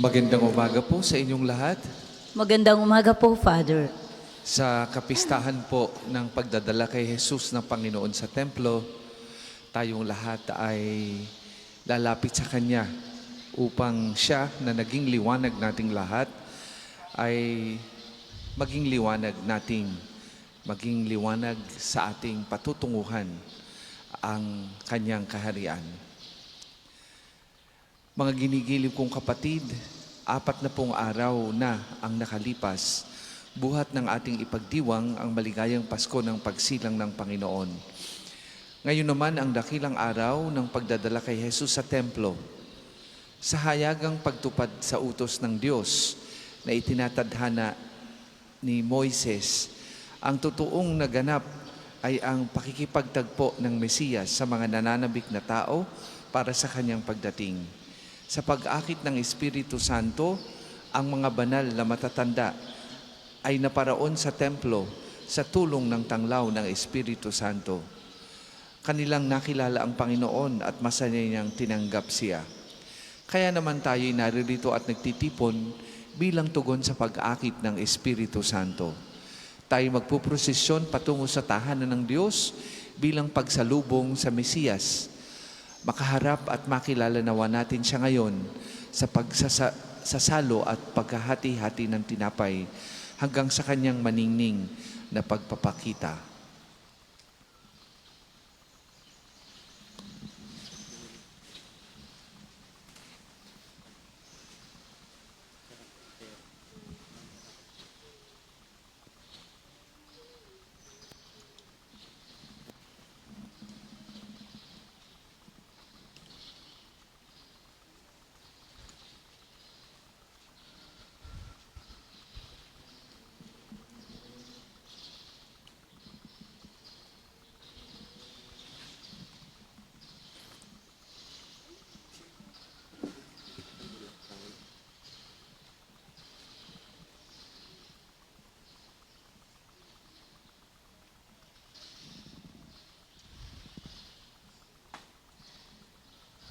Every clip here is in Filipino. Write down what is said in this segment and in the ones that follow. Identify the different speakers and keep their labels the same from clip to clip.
Speaker 1: Magandang umaga po sa inyong lahat.
Speaker 2: Magandang umaga po, Father.
Speaker 1: Sa kapistahan po ng pagdadala kay Jesus ng Panginoon sa templo, tayong lahat ay lalapit sa Kanya upang siya na naging liwanag nating lahat ay maging liwanag sa ating patutunguhan ang Kanyang kaharian. Mga ginigiliw kong kapatid, 40 araw na ang nakalipas, buhat ng ating ipagdiwang ang maligayang Pasko ng pagsilang ng Panginoon. Ngayon naman ang dakilang araw ng pagdadala kay Jesus sa templo. Sa hayagang pagtupad sa utos ng Diyos na itinatadhana ni Moises, ang totoong naganap ay ang pakikipagtagpo ng Mesiyas sa mga nananabik na tao para sa kanyang pagdating. Sa pag-akit ng Espiritu Santo, ang mga banal na matatanda ay naparaon sa templo sa tulong ng tanglaw ng Espiritu Santo. Kanilang nakilala ang Panginoon at masaya niyang tinanggap siya. Kaya naman tayo'y naririto at nagtitipon bilang tugon sa pag-akit ng Espiritu Santo. Tayo magpuprosesyon patungo sa tahanan ng Diyos bilang pagsalubong sa Mesiyas. Makaharap at makilala nawa natin siya ngayon sa pagsasalo at paghahati-hati ng tinapay hanggang sa kanyang maningning na pagpapakita.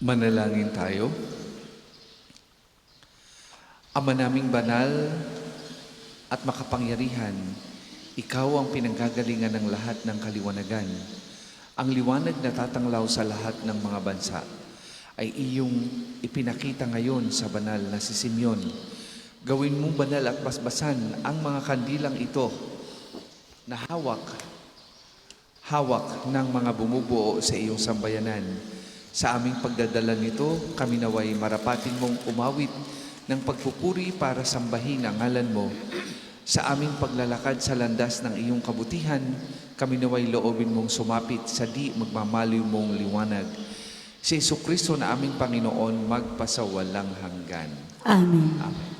Speaker 1: Manalangin tayo. Ama naming banal at makapangyarihan, ikaw ang pinanggagalingan ng lahat ng kaliwanagan. Ang liwanag na tatanglaw sa lahat ng mga bansa ay iyong ipinakita ngayon sa banal na si Simeon. Gawin mong banal at basbasan ang mga kandilang ito na hawak ng mga bumubuo sa iyong sambayanan. Sa aming pagdadala nito, kami naway marapatin mong umawit ng pagpupuri para sambahin ang ngalan mo. Sa aming paglalakad sa landas ng iyong kabutihan, kami naway loobin mong sumapit sa di magmamaliw mong liwanag. Si Jesucristo na aming Panginoon, magpasawalang hanggan.
Speaker 2: Amen.
Speaker 1: Amen.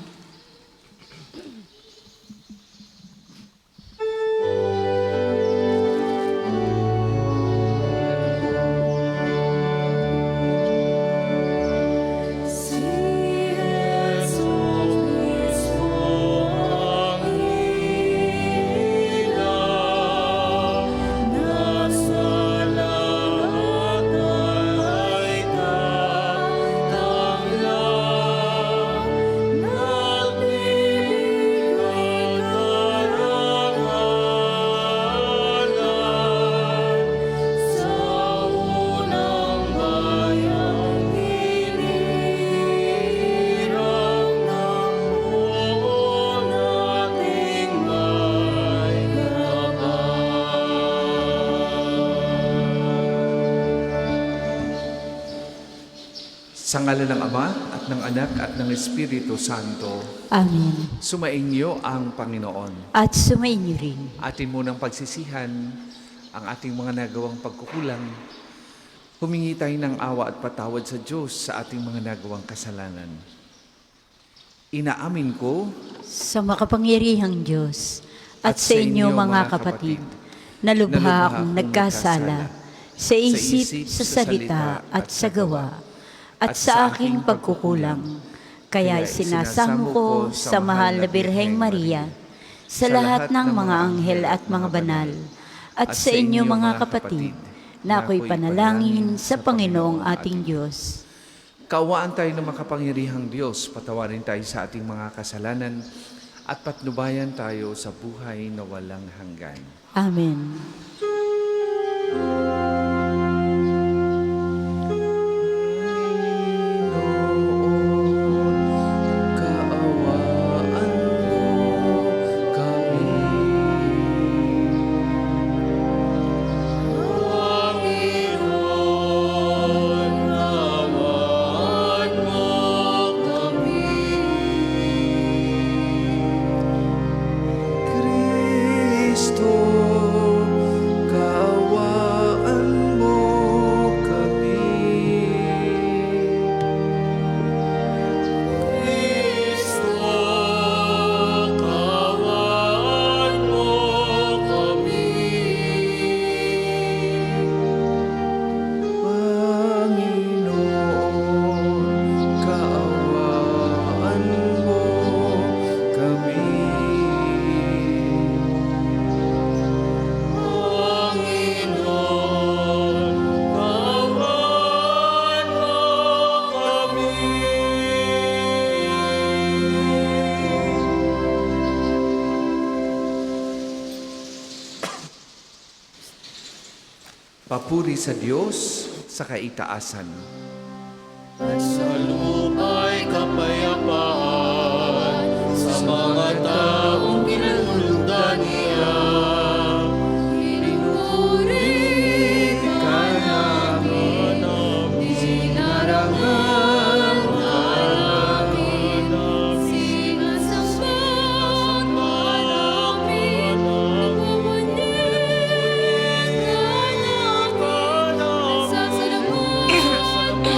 Speaker 1: Sa ngalan ng Ama at ng Anak at ng Espiritu Santo.
Speaker 2: Amen.
Speaker 1: Sumainyo ang Panginoon.
Speaker 2: At sumainyo rin.
Speaker 1: Atin munang pagsisihan ang ating mga nagawang pagkukulang. Humingi tayo ng awa at patawad sa Diyos sa ating mga nagawang kasalanan. Inaamin ko
Speaker 2: Sa makapangyarihang Diyos at sa inyo mga kapatid, na lubha akong nagkasala sa isip, sa salita at sa gawa, at sa aking pagkukulang. Kaya sinasamo ko sa mahal na Birheng Maria, sa lahat ng mga anghel at mga banal, at sa inyo mga kapatid, na ako'y panalangin sa Panginoong ating Diyos.
Speaker 1: Kaawaan tayo ng makapangyarihang Diyos, patawarin tayo sa ating mga kasalanan, at patnubayan tayo sa buhay na walang hanggan.
Speaker 2: Amen.
Speaker 1: Kaawaan mo kami. Kristo, kaawaan mo kami. Panginoon, kaawaan mo kami. Papuri sa Diyos sa kaitaasan.
Speaker 3: At sa lupa'y kapayapaan sa mga taong kinalulugdan niya. Pinupuri ka namin, sinarangan ka namin, sinasamba namin, nagmumunyeg ka namin, nagsasalamat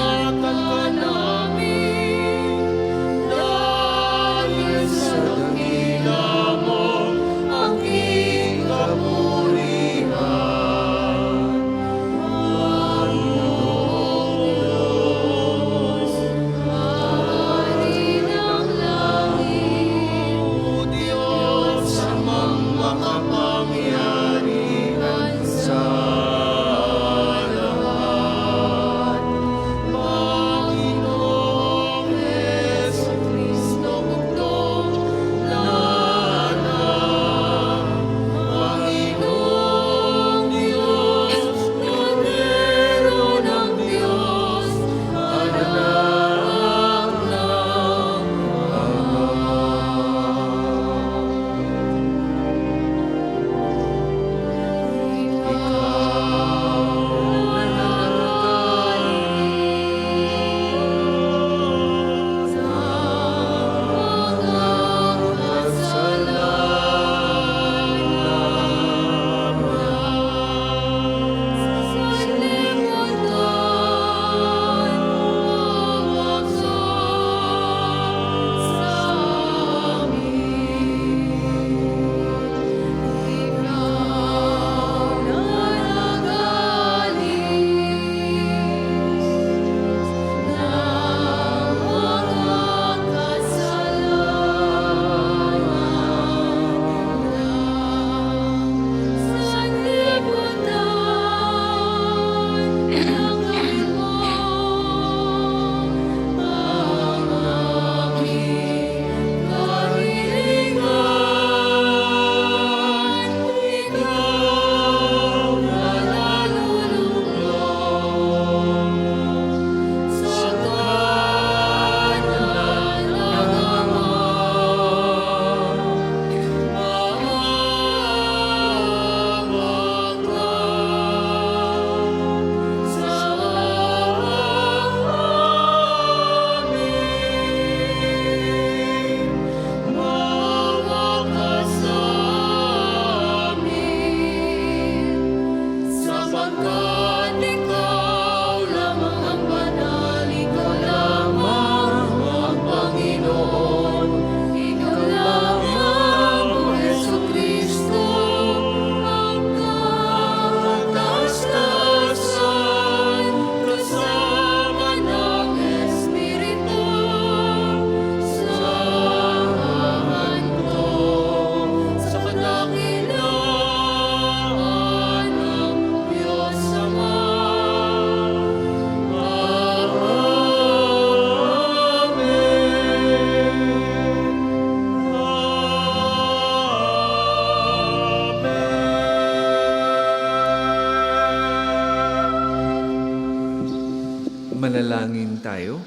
Speaker 1: tayo.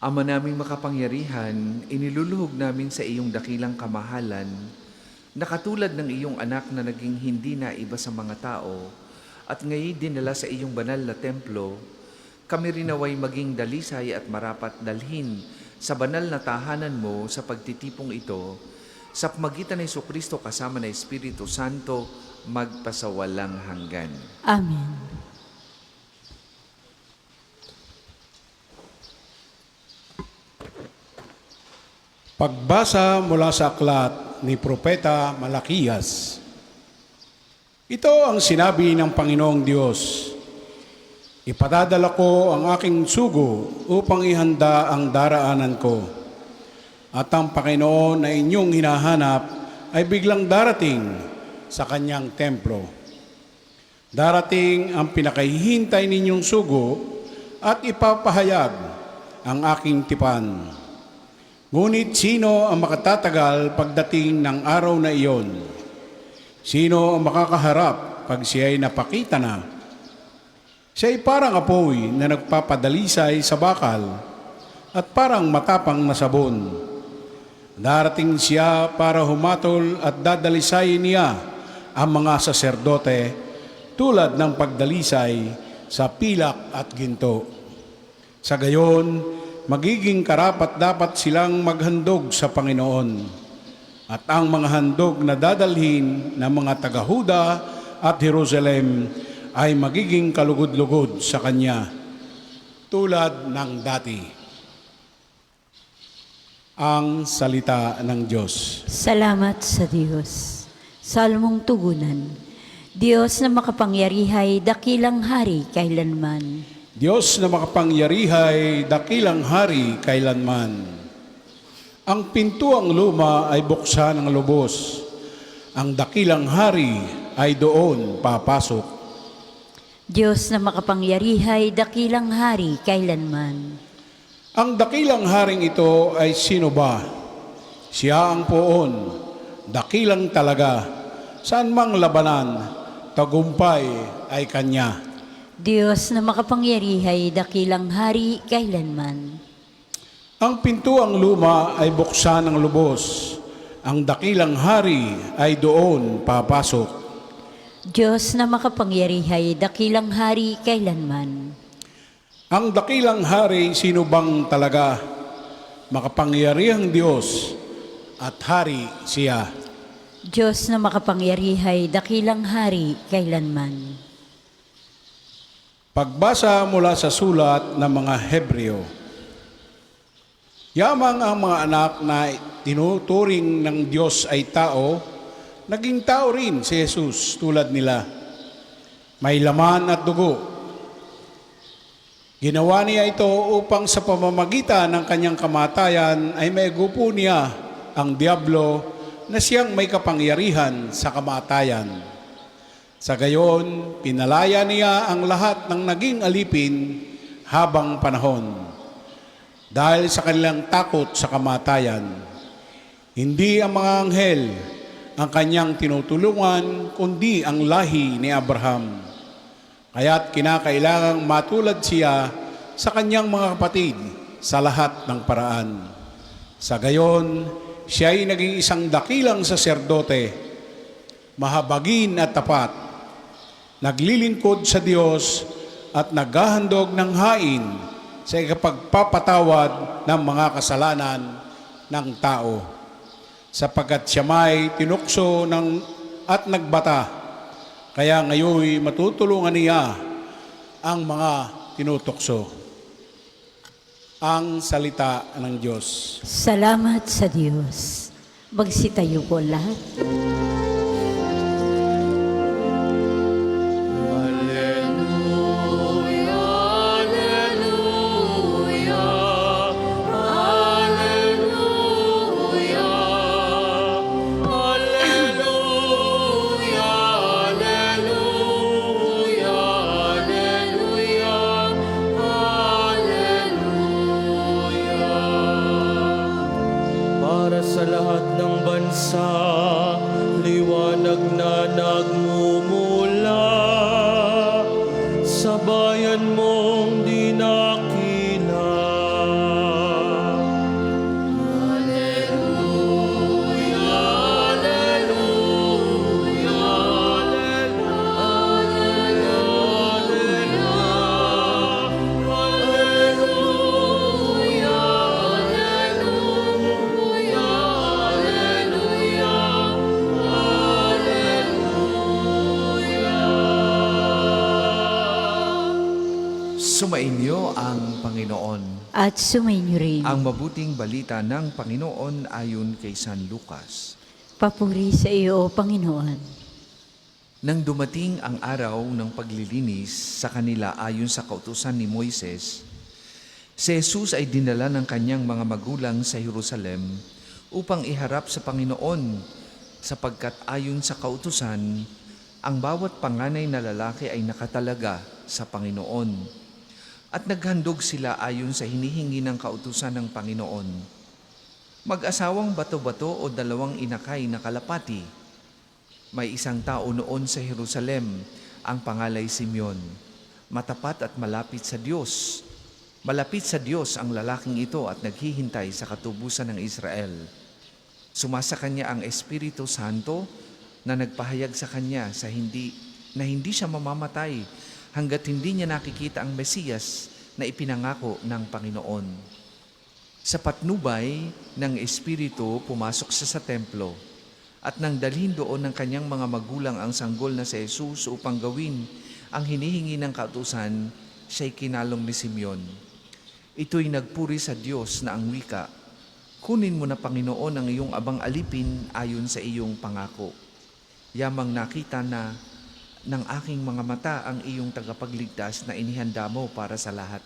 Speaker 1: Ama naming makapangyarihan, iniluluhog namin sa iyong dakilang kamahalan na katulad ng iyong anak na naging hindi na iba sa mga tao at ngayon dinala sa iyong banal na templo, kami rin naway maging dalisay at marapat dalhin sa banal na tahanan mo sa pagtitipong ito sa pamagitan ng Jesucristo kasama ng Espiritu Santo magpasawalang hanggan.
Speaker 2: Amen.
Speaker 4: Pagbasa mula sa aklat ni Propeta Malakiyas. Ito ang sinabi ng Panginoong Diyos. Ipadadala ko ang aking sugo upang ihanda ang daraanan ko. At ang Panginoon na inyong hinahanap ay biglang darating sa kanyang templo. Darating ang pinakahihintay ninyong sugo at ipapahayag ang aking tipan. Ngunit sino ang makatatagal pagdating ng araw na iyon? Sino ang makakaharap pag siya'y napakita na? Siya'y parang apoy na nagpapadalisay sa bakal at parang matapang na sabon. Darating siya para humatol at dadalisay niya ang mga saserdote tulad ng pagdalisay sa pilak at ginto. Sa gayon, magiging karapat-dapat silang maghandog sa Panginoon. At ang mga handog na dadalhin ng mga taga-Huda at Jerusalem ay magiging kalugod-lugod sa Kanya, tulad ng dati. Ang salita ng Diyos.
Speaker 2: Salamat sa Diyos. Salmong tugunan. Diyos na makapangyarihay, dakilang hari kailanman.
Speaker 4: Diyos na makapangyarihay, dakilang hari kailanman. Ang pintuang luma ay buksan ng lubos. Ang dakilang hari ay doon papasok.
Speaker 2: Diyos na makapangyarihay, dakilang hari kailanman.
Speaker 4: Ang dakilang haring ito ay sino ba? Siya ang poon, dakilang talaga. Saan mang labanan, tagumpay ay Kanya.
Speaker 2: Diyos na makapangyarihay, dakilang hari kailanman.
Speaker 4: Ang pintuang luma ay buksan ng lubos. Ang dakilang hari ay doon papasok.
Speaker 2: Diyos na makapangyarihay, dakilang hari kailanman.
Speaker 4: Ang dakilang hari sino bang talaga? Makapangyarihang Diyos at hari siya.
Speaker 2: Diyos na makapangyarihay, dakilang hari kailanman.
Speaker 4: Pagbasa mula sa sulat ng mga Hebreo. Yamang ang mga anak na tinuturing ng Diyos ay tao, naging tao rin si Jesus tulad nila. May laman at dugo. Ginawa niya ito upang sa pamamagitan ng kanyang kamatayan ay maigupo niya ang Diablo na siyang may kapangyarihan sa kamatayan. Sa gayon, pinalaya niya ang lahat ng naging alipin habang panahon. Dahil sa kanilang takot sa kamatayan, hindi ang mga anghel ang kanyang tinutulungan, kundi ang lahi ni Abraham. Kaya't kinakailangang matulad siya sa kanyang mga kapatid sa lahat ng paraan. Sa gayon, siya ay naging isang dakilang saserdote, mahabagin at tapat, naglilingkod sa Diyos at naghahandog ng hain sa ikapagpapatawad ng mga kasalanan ng tao. Sapagkat siya may tinukso at nagbata, kaya ngayon matutulungan niya ang mga tinutukso. Ang salita ng Diyos.
Speaker 2: Salamat sa Diyos. Magsitayo po lahat.
Speaker 3: Para sa lahat ng bansa na nagmumula sa bayan mong di nakila. Alleluia, alleluia, alleluia, alleluia, alleluia,
Speaker 1: Sumainyo ang Panginoon.
Speaker 2: At sumainyo rin.
Speaker 1: Ang mabuting balita ng Panginoon ayon kay San Lucas.
Speaker 2: Papuri sa iyo, O Panginoon.
Speaker 1: Nang dumating ang araw ng paglilinis sa kanila ayon sa kautusan ni Moises, si Jesus ay dinala ng kanyang mga magulang sa Jerusalem upang iharap sa Panginoon, sapagkat ayon sa kautusan, ang bawat panganay na lalaki ay nakatalaga sa Panginoon. At naghandog sila ayon sa hinihingi ng kautusan ng Panginoon. Mag-asawang bato-bato o dalawang inakay na kalapati. May isang tao noon sa Jerusalem, ang pangalay Simeon. Matapat at malapit sa Diyos. Malapit sa Diyos ang lalaking ito at naghihintay sa katubusan ng Israel. Sumasa kanya ang Espiritu Santo na nagpahayag sa kanya na hindi siya mamamatay hanggat hindi niya nakikita ang Mesiyas na ipinangako ng Panginoon. Sa patnubay ng Espiritu, pumasok siya sa templo at nang dalhin doon ng kanyang mga magulang ang sanggol na si Jesus upang gawin ang hinihingi ng kautusan, siya'y kinalong ni Simeon. Ito'y nagpuri sa Diyos na ang wika, "Kunin mo na, Panginoon, ang iyong abang alipin ayon sa iyong pangako. Yamang nakita na ng aking mga mata ang iyong tagapagligtas na inihanda mo para sa lahat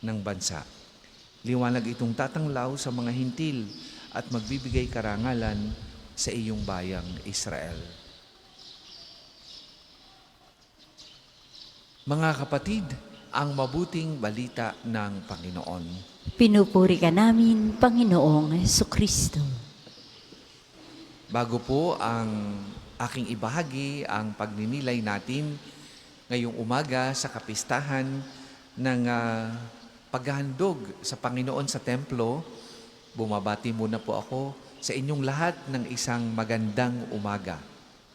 Speaker 1: ng bansa. Liwanag itong tatanglaw sa mga hintil at magbibigay karangalan sa iyong bayang Israel." Mga kapatid, ang mabuting balita ng Panginoon.
Speaker 2: Pinupuri ka namin, Panginoong Hesukristo.
Speaker 1: Bago po ang aking ibahagi ang pagninilay natin ngayong umaga sa kapistahan ng paghahandog sa Panginoon sa templo, bumabati muna po ako sa inyong lahat ng isang magandang umaga.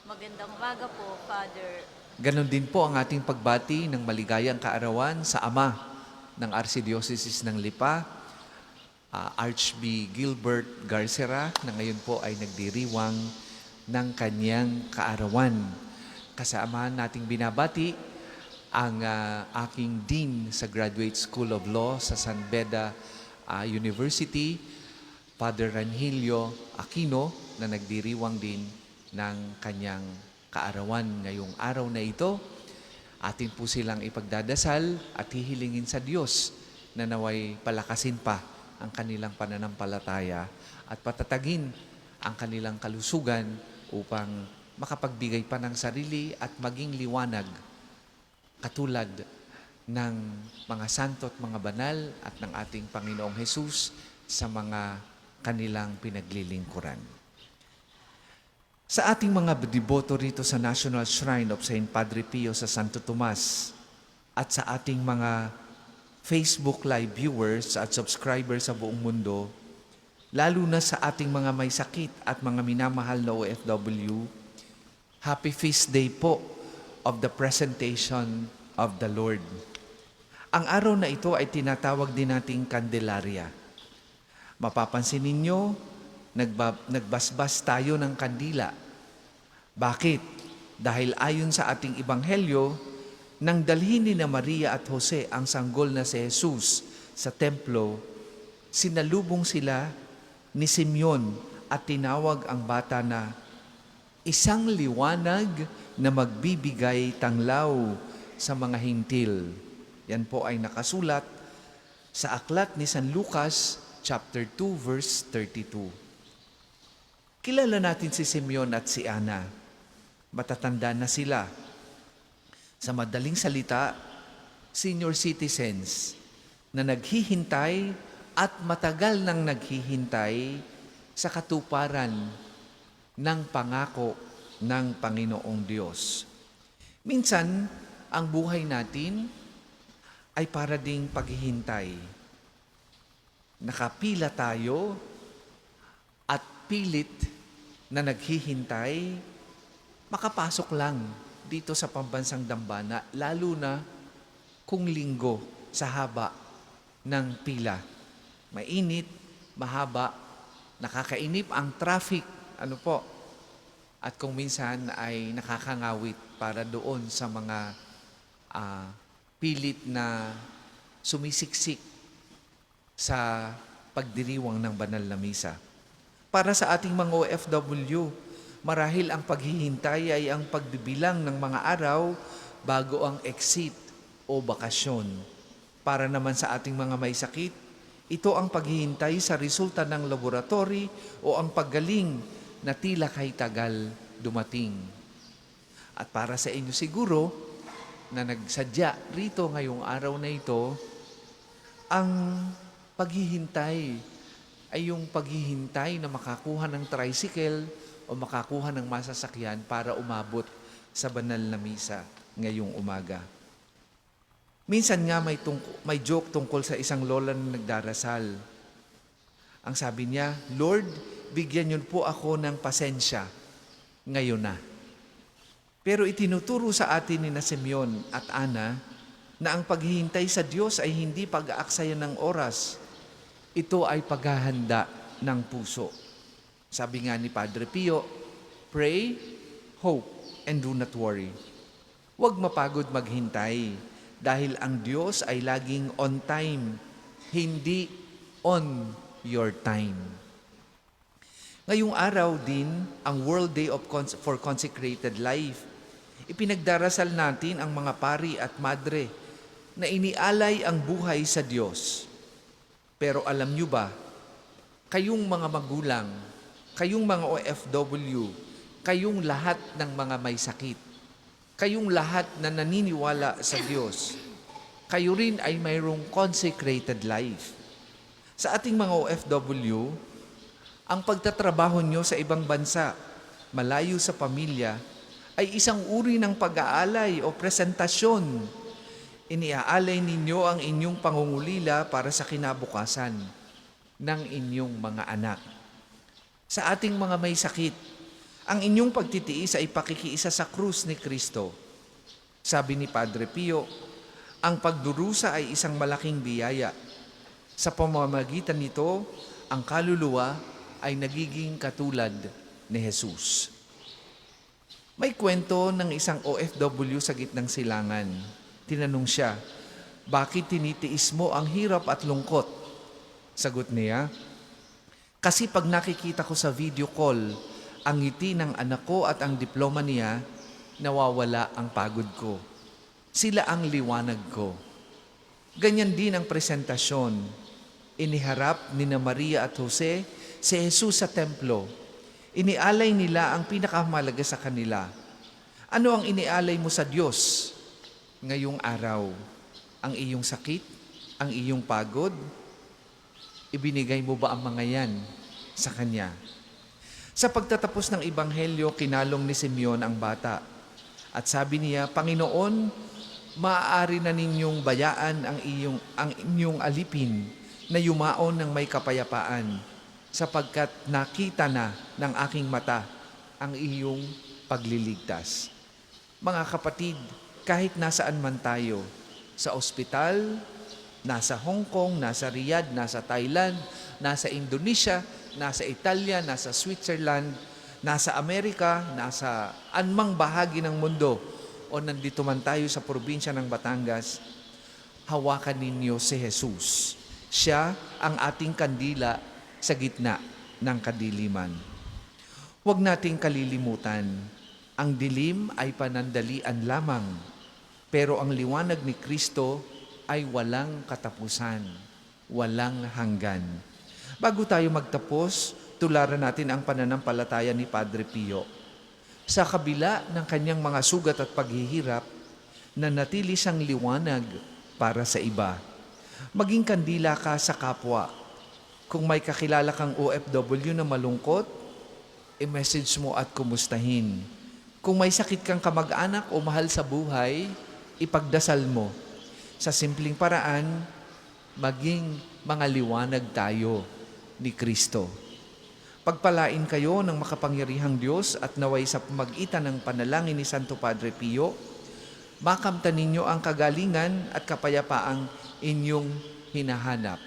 Speaker 2: Magandang umaga po, Father.
Speaker 1: Ganon din po ang ating pagbati ng maligayang kaarawan sa Ama ng Archdiocese ng Lipa, Archbishop Gilbert Garcera, na ngayon po ay nagdiriwang ng kanyang kaarawan. Kasama nating binabati ang aking Dean sa Graduate School of Law sa San Beda University, Father Ranhilio Aquino, na nagdiriwang din ng kanyang kaarawan ngayong araw na ito. Atin po silang ipagdadasal at hihilingin sa Diyos na naway palakasin pa ang kanilang pananampalataya at patatagin ang kanilang kalusugan upang makapagbigay pa ng sarili at maging liwanag katulad ng mga santo at mga banal at ng ating Panginoong Hesus sa mga kanilang pinaglilingkuran. Sa ating mga deboto rito sa National Shrine of St. Padre Pio sa Santo Tomas at sa ating mga Facebook Live viewers at subscribers sa buong mundo, lalo na sa ating mga may sakit at mga minamahal na OFW, Happy Feast Day po of the Presentation of the Lord. Ang araw na ito ay tinatawag din nating Candelaria. Mapapansin ninyo, nagbasbas tayo ng kandila. Bakit? Dahil ayon sa ating Ebanghelyo, nang dalhin ni na Maria at Jose ang sanggol na si Jesus sa templo, sinalubong sila ni Simeon at tinawag ang bata na isang liwanag na magbibigay tanglaw sa mga hintil. Yan po ay nakasulat sa aklat ni San Lucas, chapter 2, verse 32. Kilala natin si Simeon at si Ana. Matatanda na sila. Sa madaling salita, senior citizens na naghihintay at matagal nang naghihintay sa katuparan ng pangako ng Panginoong Diyos. Minsan, ang buhay natin ay para ding paghihintay. Nakapila tayo at pilit na naghihintay, makapasok lang dito sa pambansang dambana, lalo na kung linggo sa haba ng pila. Mainit, mahaba, nakakainip ang traffic, at kung minsan ay nakakangawit para doon sa mga pilit na sumisiksik sa pagdiriwang ng banal na misa. Para sa ating mga OFW, marahil ang paghihintay ay ang pagbibilang ng mga araw bago ang exit o bakasyon. Para naman sa ating mga may sakit, ito ang paghihintay sa resulta ng laboratory o ang paggaling na tila kay tagal dumating. At para sa inyo siguro, na nagsadya rito ngayong araw na ito, ang paghihintay ay yung paghihintay na makakuha ng tricycle o makakuha ng masasakyan para umabot sa banal na misa ngayong umaga. Minsan nga may joke tungkol sa isang lola na nagdarasal. Ang sabi niya, Lord, bigyan niyo po ako ng pasensya ngayon na. Pero itinuturo sa atin ni Simeon at Ana na ang paghihintay sa Diyos ay hindi pag-aaksaya ng oras. Ito ay paghahanda ng puso. Sabi nga ni Padre Pio, pray, hope, and do not worry. Huwag mapagod maghintay dahil ang Diyos ay laging on time, hindi on your time. Ngayong araw din, ang World Day for Consecrated Life. Ipinagdarasal natin ang mga pari at madre na inialay ang buhay sa Diyos. Pero alam nyo ba, kayong mga magulang, kayong mga OFW, kayong lahat ng mga may sakit, kayong lahat na naniniwala sa Diyos, kayo rin ay mayroong consecrated life. Sa ating mga OFW, ang pagtatrabaho nyo sa ibang bansa, malayo sa pamilya, ay isang uri ng pag-aalay o presentasyon. Iniaalay ninyo ang inyong pangungulila para sa kinabukasan ng inyong mga anak. Sa ating mga may sakit, ang inyong pagtitiis ay pakikiisa sa krus ni Kristo. Sabi ni Padre Pio, ang pagdurusa ay isang malaking biyaya. Sa pamamagitan nito, ang kaluluwa ay nagiging katulad ni Jesus. May kwento ng isang OFW sa gitnang silangan. Tinanong siya, bakit tinitiis mo ang hirap at lungkot? Sagot niya, kasi pag nakikita ko sa video call, ang ngiti ng anak ko at ang diploma niya, nawawala ang pagod ko. Sila ang liwanag ko. Ganyan din ang presentasyon. Iniharap ni Maria at Jose si Jesus sa templo. Inialay nila ang pinakamahalaga sa kanila. Ano ang inialay mo sa Diyos ngayong araw? Ang iyong sakit? Ang iyong pagod? Ibinigay mo ba ang mga yan sa Kanya? Sa pagtatapos ng Ebanghelyo, kinalong ni Simeon ang bata. At sabi niya, Panginoon, maaari na ninyong bayaan ang inyong alipin na yumaon ng may kapayapaan sapagkat nakita na ng aking mata ang iyong pagliligtas. Mga kapatid, kahit nasaan man tayo, sa ospital, nasa Hong Kong, nasa Riyadh, nasa Thailand, nasa Indonesia, nasa Italia, nasa Switzerland, nasa Amerika, nasa anmang bahagi ng mundo, o nandito man tayo sa probinsya ng Batangas, hawakan ninyo si Jesus. Siya ang ating kandila sa gitna ng kadiliman. Huwag nating kalilimutan, ang dilim ay panandalian lamang, pero ang liwanag ni Kristo ay walang katapusan, walang hanggan. Bago tayo magtapos, tularan natin ang pananampalataya ni Padre Pio. Sa kabila ng kanyang mga sugat at paghihirap, nanatili siyang liwanag para sa iba. Maging kandila ka sa kapwa. Kung may kakilala kang OFW na malungkot, i-message mo at kumustahin. Kung may sakit kang kamag-anak o mahal sa buhay, ipagdasal mo. Sa simpleng paraan, maging mga liwanag tayo ni Kristo. Pagpalain kayo ng makapangyarihang Diyos at naway sa pamagitan ng panalangin ni Santo Padre Pio, makamtan ninyo ang kagalingan at kapayapaang inyong hinahanap.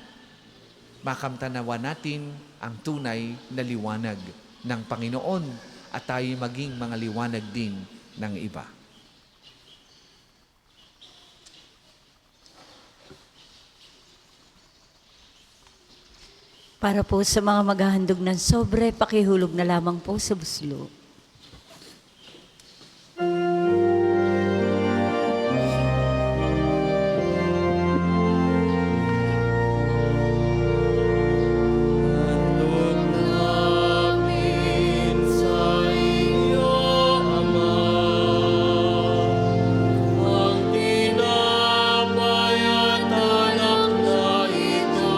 Speaker 1: Makamtanawa natin ang tunay na liwanag ng Panginoon at tayo maging mga liwanag din ng iba.
Speaker 2: Para po sa mga maghahandog ng sobre, pakihulog na lamang po sa buslo.
Speaker 3: Handog namin sa iyo, Ama, ang tinapay at alak na ito.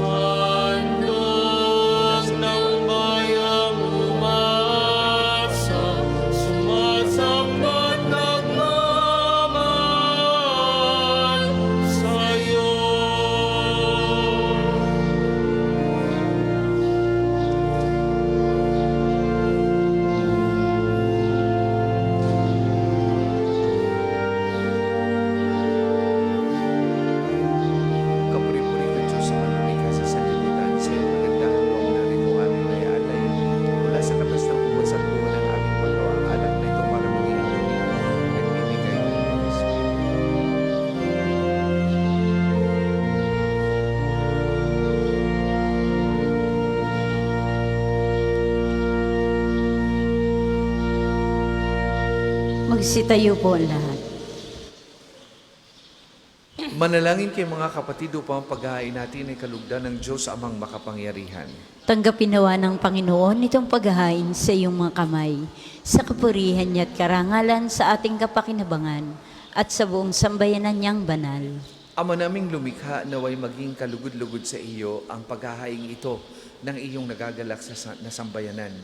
Speaker 3: Handog ng bayang umasa, sumasamba at nagmamahal sa'yo.
Speaker 1: Kapuri-puri ka Diyos sa manumika sa sanlibutan, sa iyong magandang loob na rin kung aming may alay. Mula sa katas ng ubos at buwan ng aming pagawa, ang alak na ito para maging tubig, nagbibigay ng Holy Spirit.
Speaker 2: Magsitayo po ang lahat.
Speaker 1: Manalangin kayo mga kapatid upang paghahain natin ay kalugdan ng Diyos amang makapangyarihan.
Speaker 2: Tanggapin nawa ng Panginoon itong paghahain sa iyong mga kamay, sa kapurihan niya at karangalan sa ating kapakinabangan at sa buong sambayanan niyang banal.
Speaker 1: Ama naming lumikha, naway maging kalugod-lugod sa iyo ang paghahaing ito ng iyong nagagalak na sambayanan.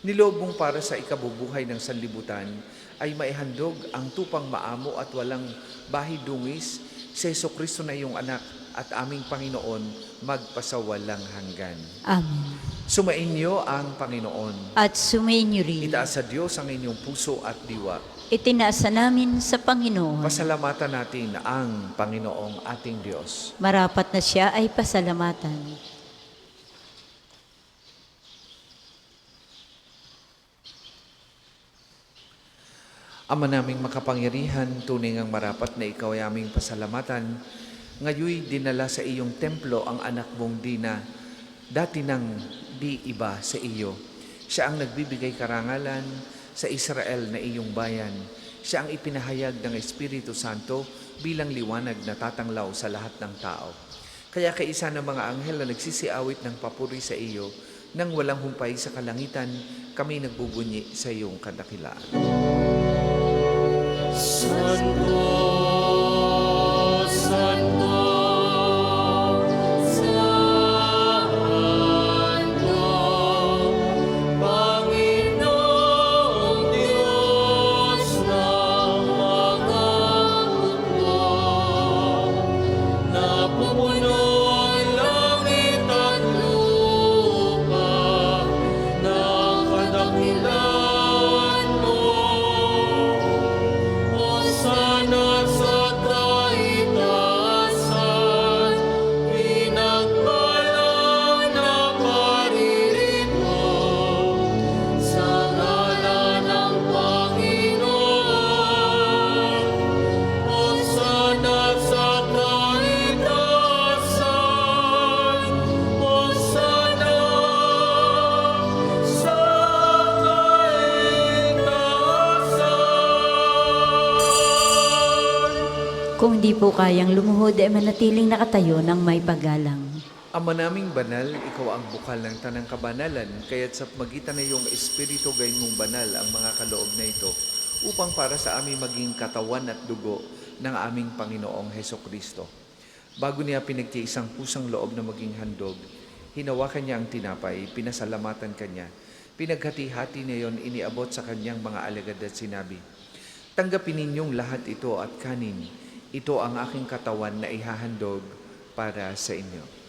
Speaker 1: Niloob mong para sa ikabubuhay ng sanlibutan ay maihandog ang tupang maamo at walang bahidungis si Jesucristo na iyong anak at aming Panginoon magpasawalang hanggan.
Speaker 2: Amen.
Speaker 1: Sumainyo ang Panginoon.
Speaker 2: At sumainyo rin.
Speaker 1: Itaas sa Diyos ang inyong puso at diwa.
Speaker 2: Itinaasa namin sa Panginoon.
Speaker 1: Pasalamatan natin ang Panginoong ating Diyos.
Speaker 2: Marapat na siya ay pasalamatan.
Speaker 1: Ama naming makapangyarihan, tunay ngang marapat na ikaw ay aming pasalamatan. Ngayoy dinala sa iyong templo ang anak mong Dina, dati nang di iba sa iyo. Siya ang nagbibigay karangalan sa Israel na iyong bayan. Siya ang ipinahayag ng Espiritu Santo bilang liwanag na tatanglaw sa lahat ng tao. Kaya kaisa ng mga anghel na nagsisiawit ng papuri sa iyo, nang walang humpay sa kalangitan, kami nagbubunyi sa iyong kadakilaan.
Speaker 3: Santo, Santo, Santo, Panginoong Diyos ng mga mundo, napupuno ang langit at lupa ng kadakilan mo. Hosana sa taitaasan, pinagpalang na paririto, sa ngalan ng Panginoon. Hosana sa taitaasan, Hosana sa taitaasan.
Speaker 2: Kung di po kayang lumuhod, ay manatiling nakatayo ng may paggalang.
Speaker 1: Ama naming banal, ikaw ang bukal ng tanang kabanalan, kaya't sa magitan na iyong Espiritu gayon mong banal ang mga kaloob na ito, upang para sa aming maging katawan at dugo ng aming Panginoong Hesukristo. Bago niya pinagtiisang pusang loob na maging handog, hinawakan niya ang tinapay, pinasalamatan kanya, Pinaghati-hati niya yon, iniabot sa kanyang mga alagad at sinabi, "Tanggapin ninyong lahat ito at kanin. Ito ang aking katawan na ihahandog para sa inyo."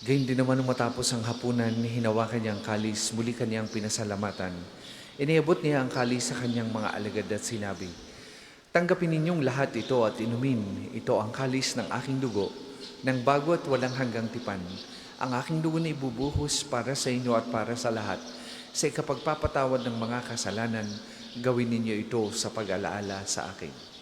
Speaker 1: Gayun din naman nung matapos ang hapunan, hinawakan niya ang kalis, muli kanyang pinasalamatan. Iniabot niya ang kalis sa kanyang mga alagad at sinabi, "Tanggapin ninyong lahat ito at inumin. Ito ang kalis ng aking dugo, ng bago at walang hanggang tipan. Ang aking dugo na ibubuhos para sa inyo at para sa lahat. Sa ikapagpapatawad ng mga kasalanan, gawin ninyo ito sa pag-alaala sa akin."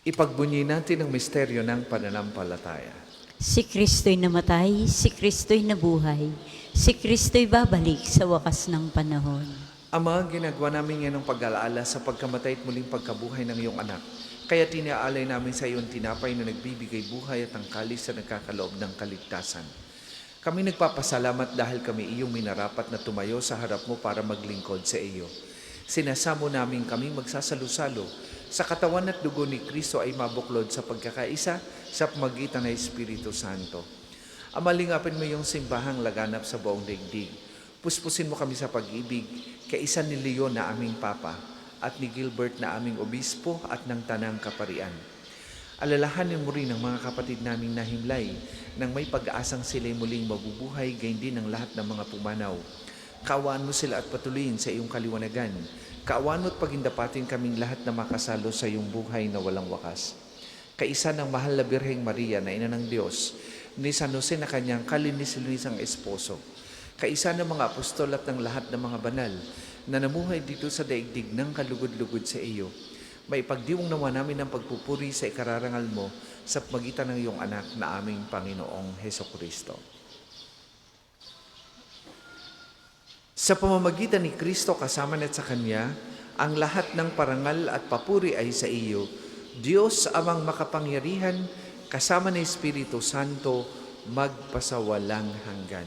Speaker 1: Ipagbunyi natin ang misteryo ng pananampalataya.
Speaker 2: Si Kristo'y namatay, si Kristo'y nabuhay, si Kristo'y babalik sa wakas ng panahon.
Speaker 1: Ama, ginagawa namin yan ng pag-alaala sa pagkamatay at muling pagkabuhay ng iyong anak. Kaya tinaalay namin sa iyong tinapay na nagbibigay buhay at ang kalis na nagkakaloob ng kaligtasan. Kami nagpapasalamat dahil kami iyong minarapat na tumayo sa harap mo para maglingkod sa iyo. Sinasamo namin kami magsasalo-salo sa katawan at dugo ni Kristo ay mabuklod sa pagkakaisa sa pamagitan ng Espiritu Santo. Amalingapin mo yung simbahang laganap sa buong daigdig. Puspusin mo kami sa pag-ibig, kaisa ni Leon na aming Papa at ni Gilbert na aming Obispo at ng Tanang Kaparian. Alalahanin mo rin ang mga kapatid naming nahimlay nang may pag-aasang sila'y muling mabubuhay, gayon din ang lahat ng mga pumanaw. Kaawaan mo sila at patuloyin sa iyong kaliwanagan. Kaawaan mo at pagindapatin kaming lahat na makasalo sa iyong buhay na walang wakas. Kaisa ng mahal na Birheng Maria na ina ng Diyos, ni San Jose na kanyang kalinis-linisang esposo. Kaisa ng mga apostol at ng lahat ng mga banal na namuhay dito sa daigdig ng kalugod-lugod sa iyo. Maipagdiwang nawa namin ang pagpupuri sa ikararangal mo sa pagitan ng iyong anak na aming Panginoong Hesukristo. Sa pamamagitan ni Kristo kasama at sa Kanya, ang lahat ng parangal at papuri ay sa iyo, Diyos amang makapangyarihan, kasama ng Espiritu Santo, magpasawalang hanggan.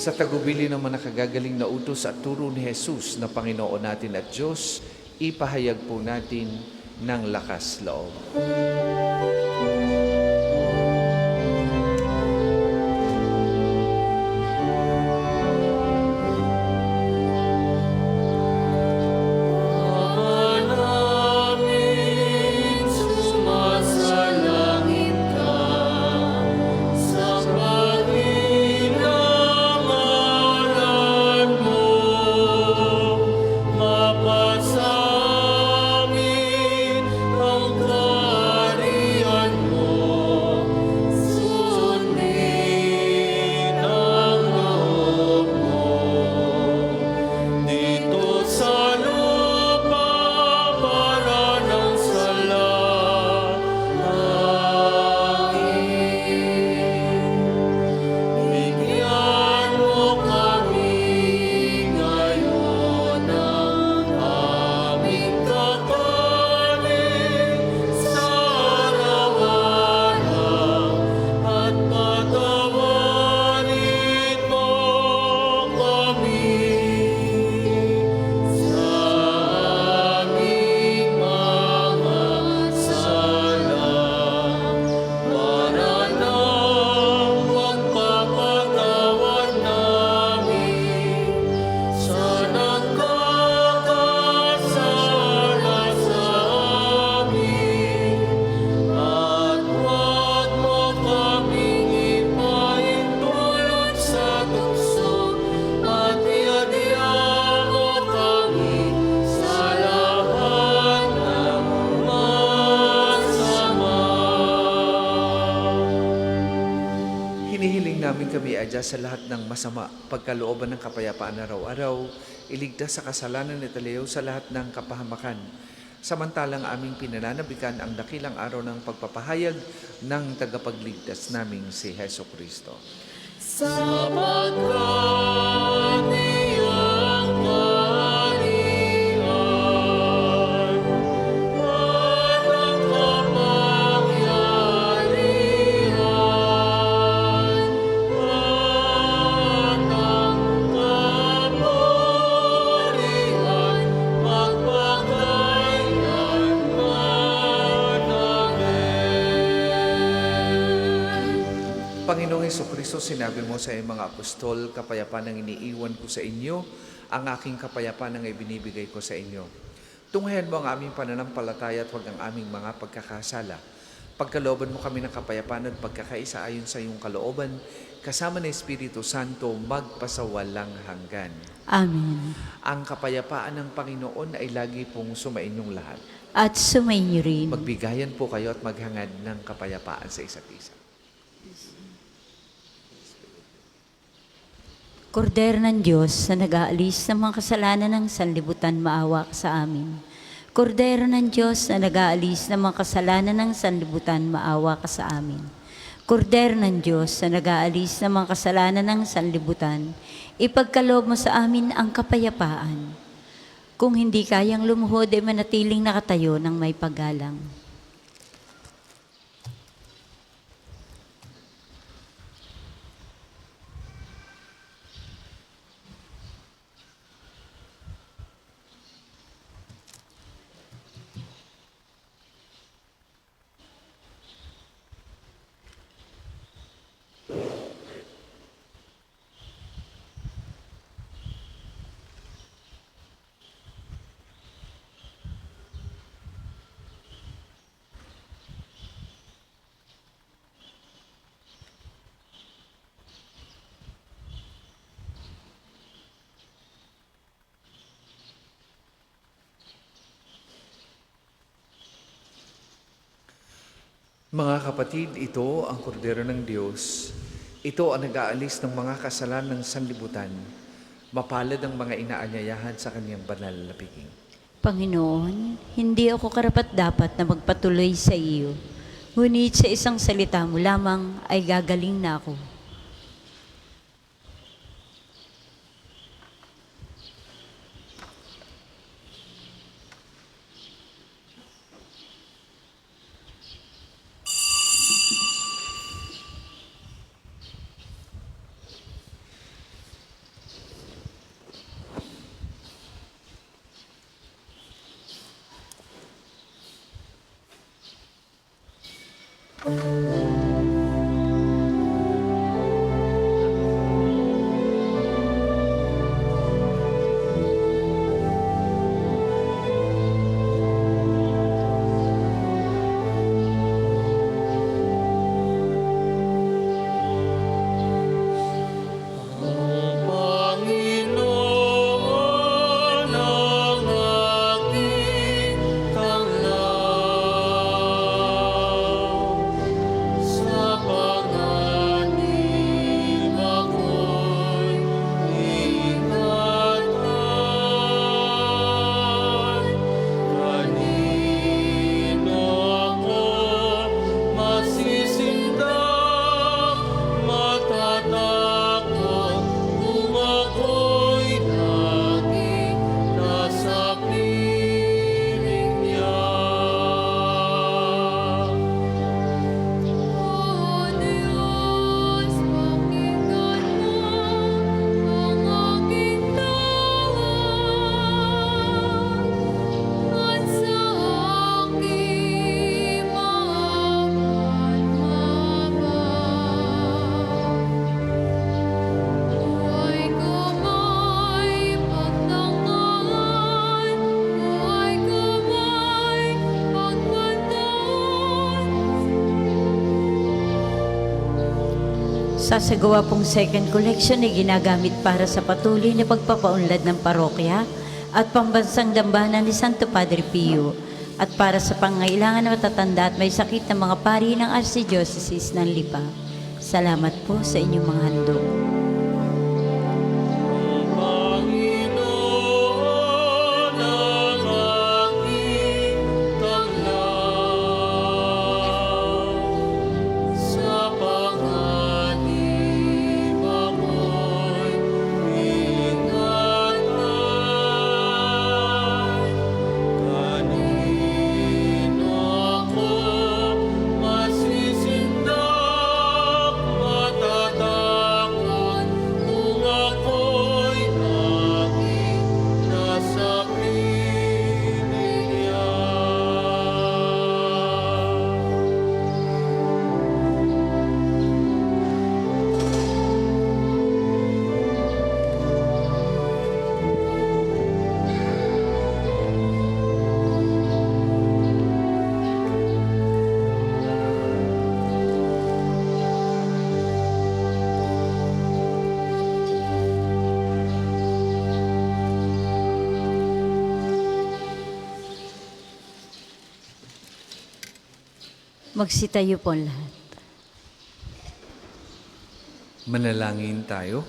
Speaker 1: Sa tagubili ng mga nakagagaling na utos at turo ni Jesus na Panginoon natin at Diyos, ipahayag po natin ng lakas loob.
Speaker 3: Ang kaharian
Speaker 1: namin kami adya sa lahat ng masama, pagkalooban ng kapayapaan araw-araw, iligtas sa kasalanan ni Taleo sa lahat ng kapahamakan. Samantalang aming pinananabikan ang dakilang araw ng pagpapahayag ng tagapagligtas naming si Heso Kristo.
Speaker 3: Sapagkat iyong kaharian at ang kapangyarihan at ang kapurihan magpakailanman. Amen.
Speaker 1: Panginoong Hesukristo, sinabi mo sa iyong mga apostol, kapayapaan ang iniiwan ko sa inyo, ang aking kapayapaan ang ibinibigay ko sa inyo. Tunghayan mo ang aming pananampalataya at huwag ang aming mga pagkakasala. Pagkalooban mo kami ng kapayapaan at pagkakaisa ayon sa iyong kalooban, kasama ng Espiritu Santo, magpasawalang hanggan.
Speaker 2: Amen.
Speaker 1: Ang kapayapaan ng Panginoon ay lagi pong sumainyong lahat.
Speaker 2: At sumainyo rin.
Speaker 1: Magbigayan po kayo at maghangad ng kapayapaan sa isa't isa.
Speaker 2: Kordero ng Diyos na nag-aalis ng mga kasalanan ng sanlibutan, maawa ka sa amin. Kordero ng Diyos na nag-aalis ng mga kasalanan ng sanlibutan, maawa ka sa amin. Kordero ng Diyos na nag-aalis ng mga kasalanan ng sanlibutan, ipagkaloob mo sa amin ang kapayapaan. Kung hindi kayang lumuhod, ay manatiling nakatayo ng may paggalang.
Speaker 1: Mga kapatid, ito ang kordero ng Diyos. Ito ang nag-aalis ng mga kasalanan ng sanlibutan. Mapalad ang mga inaanyayahan sa kanyang banal na piging.
Speaker 2: Panginoon, hindi ako karapat-dapat na magpatuloy sa iyo. Ngunit sa isang salita mo lamang ay gagaling na ako.
Speaker 3: Panginoon ang aking tanglaw, sa panganib ako'y ingatan. Kanino ako masisindang, matatakot kung ako'y laging nasa piling niya. O Diyos, pakinggan mo ang aking tawag at sa aking maaman mabang. Buhay ko may pagtangan, buhay ko may pagbantaan.
Speaker 2: Sasagawa pong second collection ay ginagamit para sa patuloy na pagpapaunlad ng parokya at pambansang dambana ni Santo Padre Pio at para sa pangailangan ng matatanda at may sakit ng mga pari ng Archdiocese ng Lipa. Salamat po sa inyong mga handog.
Speaker 3: Panginoon ang aking tanglaw, sa panganib ako'y ingatan. Kanino ako masisindak, matatakot kung ako'y laging nasa piling niya.
Speaker 2: Magsitayo po ang lahat.
Speaker 1: Manalangin tayo.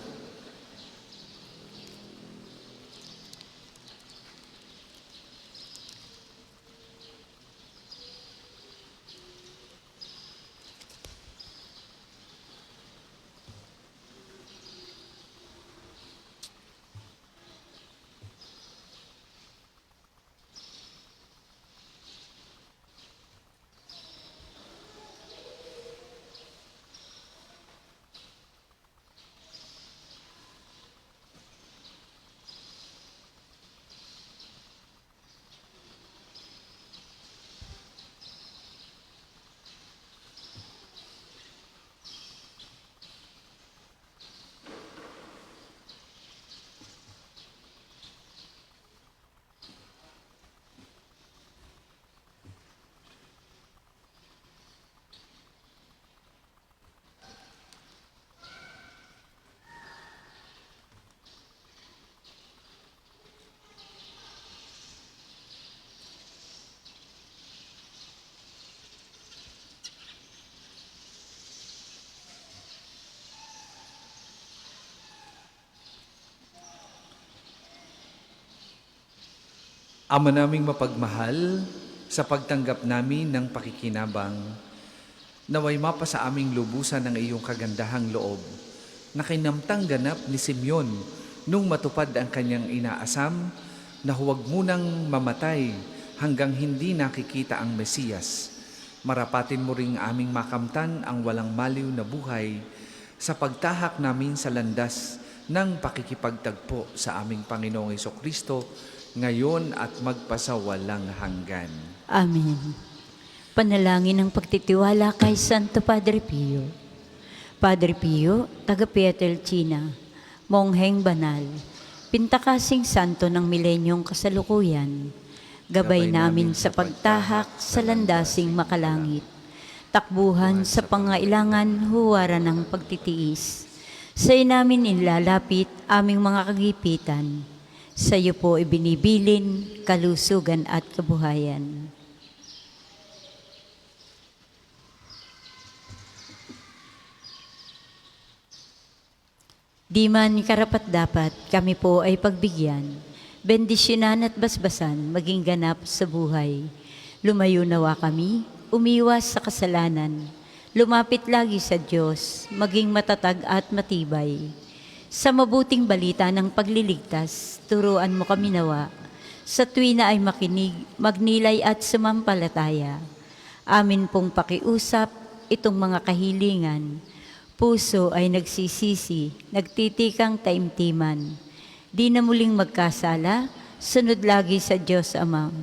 Speaker 1: Ama naming mapagmahal, sa pagtanggap namin ng pakikinabang, naway mapa sa aming lubusan ng iyong kagandahang loob, na kinamtang ganap ni Simeon nung matupad ang kanyang inaasam na huwag munang mamatay hanggang hindi nakikita ang Mesiyas. Marapatin mo ring aming makamtan ang walang maliw na buhay sa pagtahak namin sa landas ng pakikipagtagpo sa aming Panginoong Hesukristo ngayon at magpasawalang hanggan.
Speaker 2: Amen. Panalangin ng pagtitiwala kay Santo Padre Pio. Padre Pio, taga Pietrelcina, mongheng banal, pintakasing santo ng milenyong kasalukuyan, gabay namin sa pagtahak sa landasing makalangit, takbuhan sa pangailangan huwara ng pagtitiis. Sa'yo namin inlalapit aming mga kagipitan, sa iyo po ibinibilin kalusugan at kabuhayan. Di man karapat-dapat kami po ay pagbigyan, bendisyonan at basbasan maging ganap sa buhay. Lumayo nawa kami, umiwas sa kasalanan, lumapit lagi sa Diyos, maging matatag at matibay. Sa mabuting balita ng pagliligtas, turuan mo kami nawa. Sa tuwina ay makinig, magnilay at sumampalataya. Amin pong pakiusap itong mga kahilingan. Puso ay nagsisisi, nagtitikang taimtiman. Di na muling magkasala, sunod lagi sa Diyos Amang,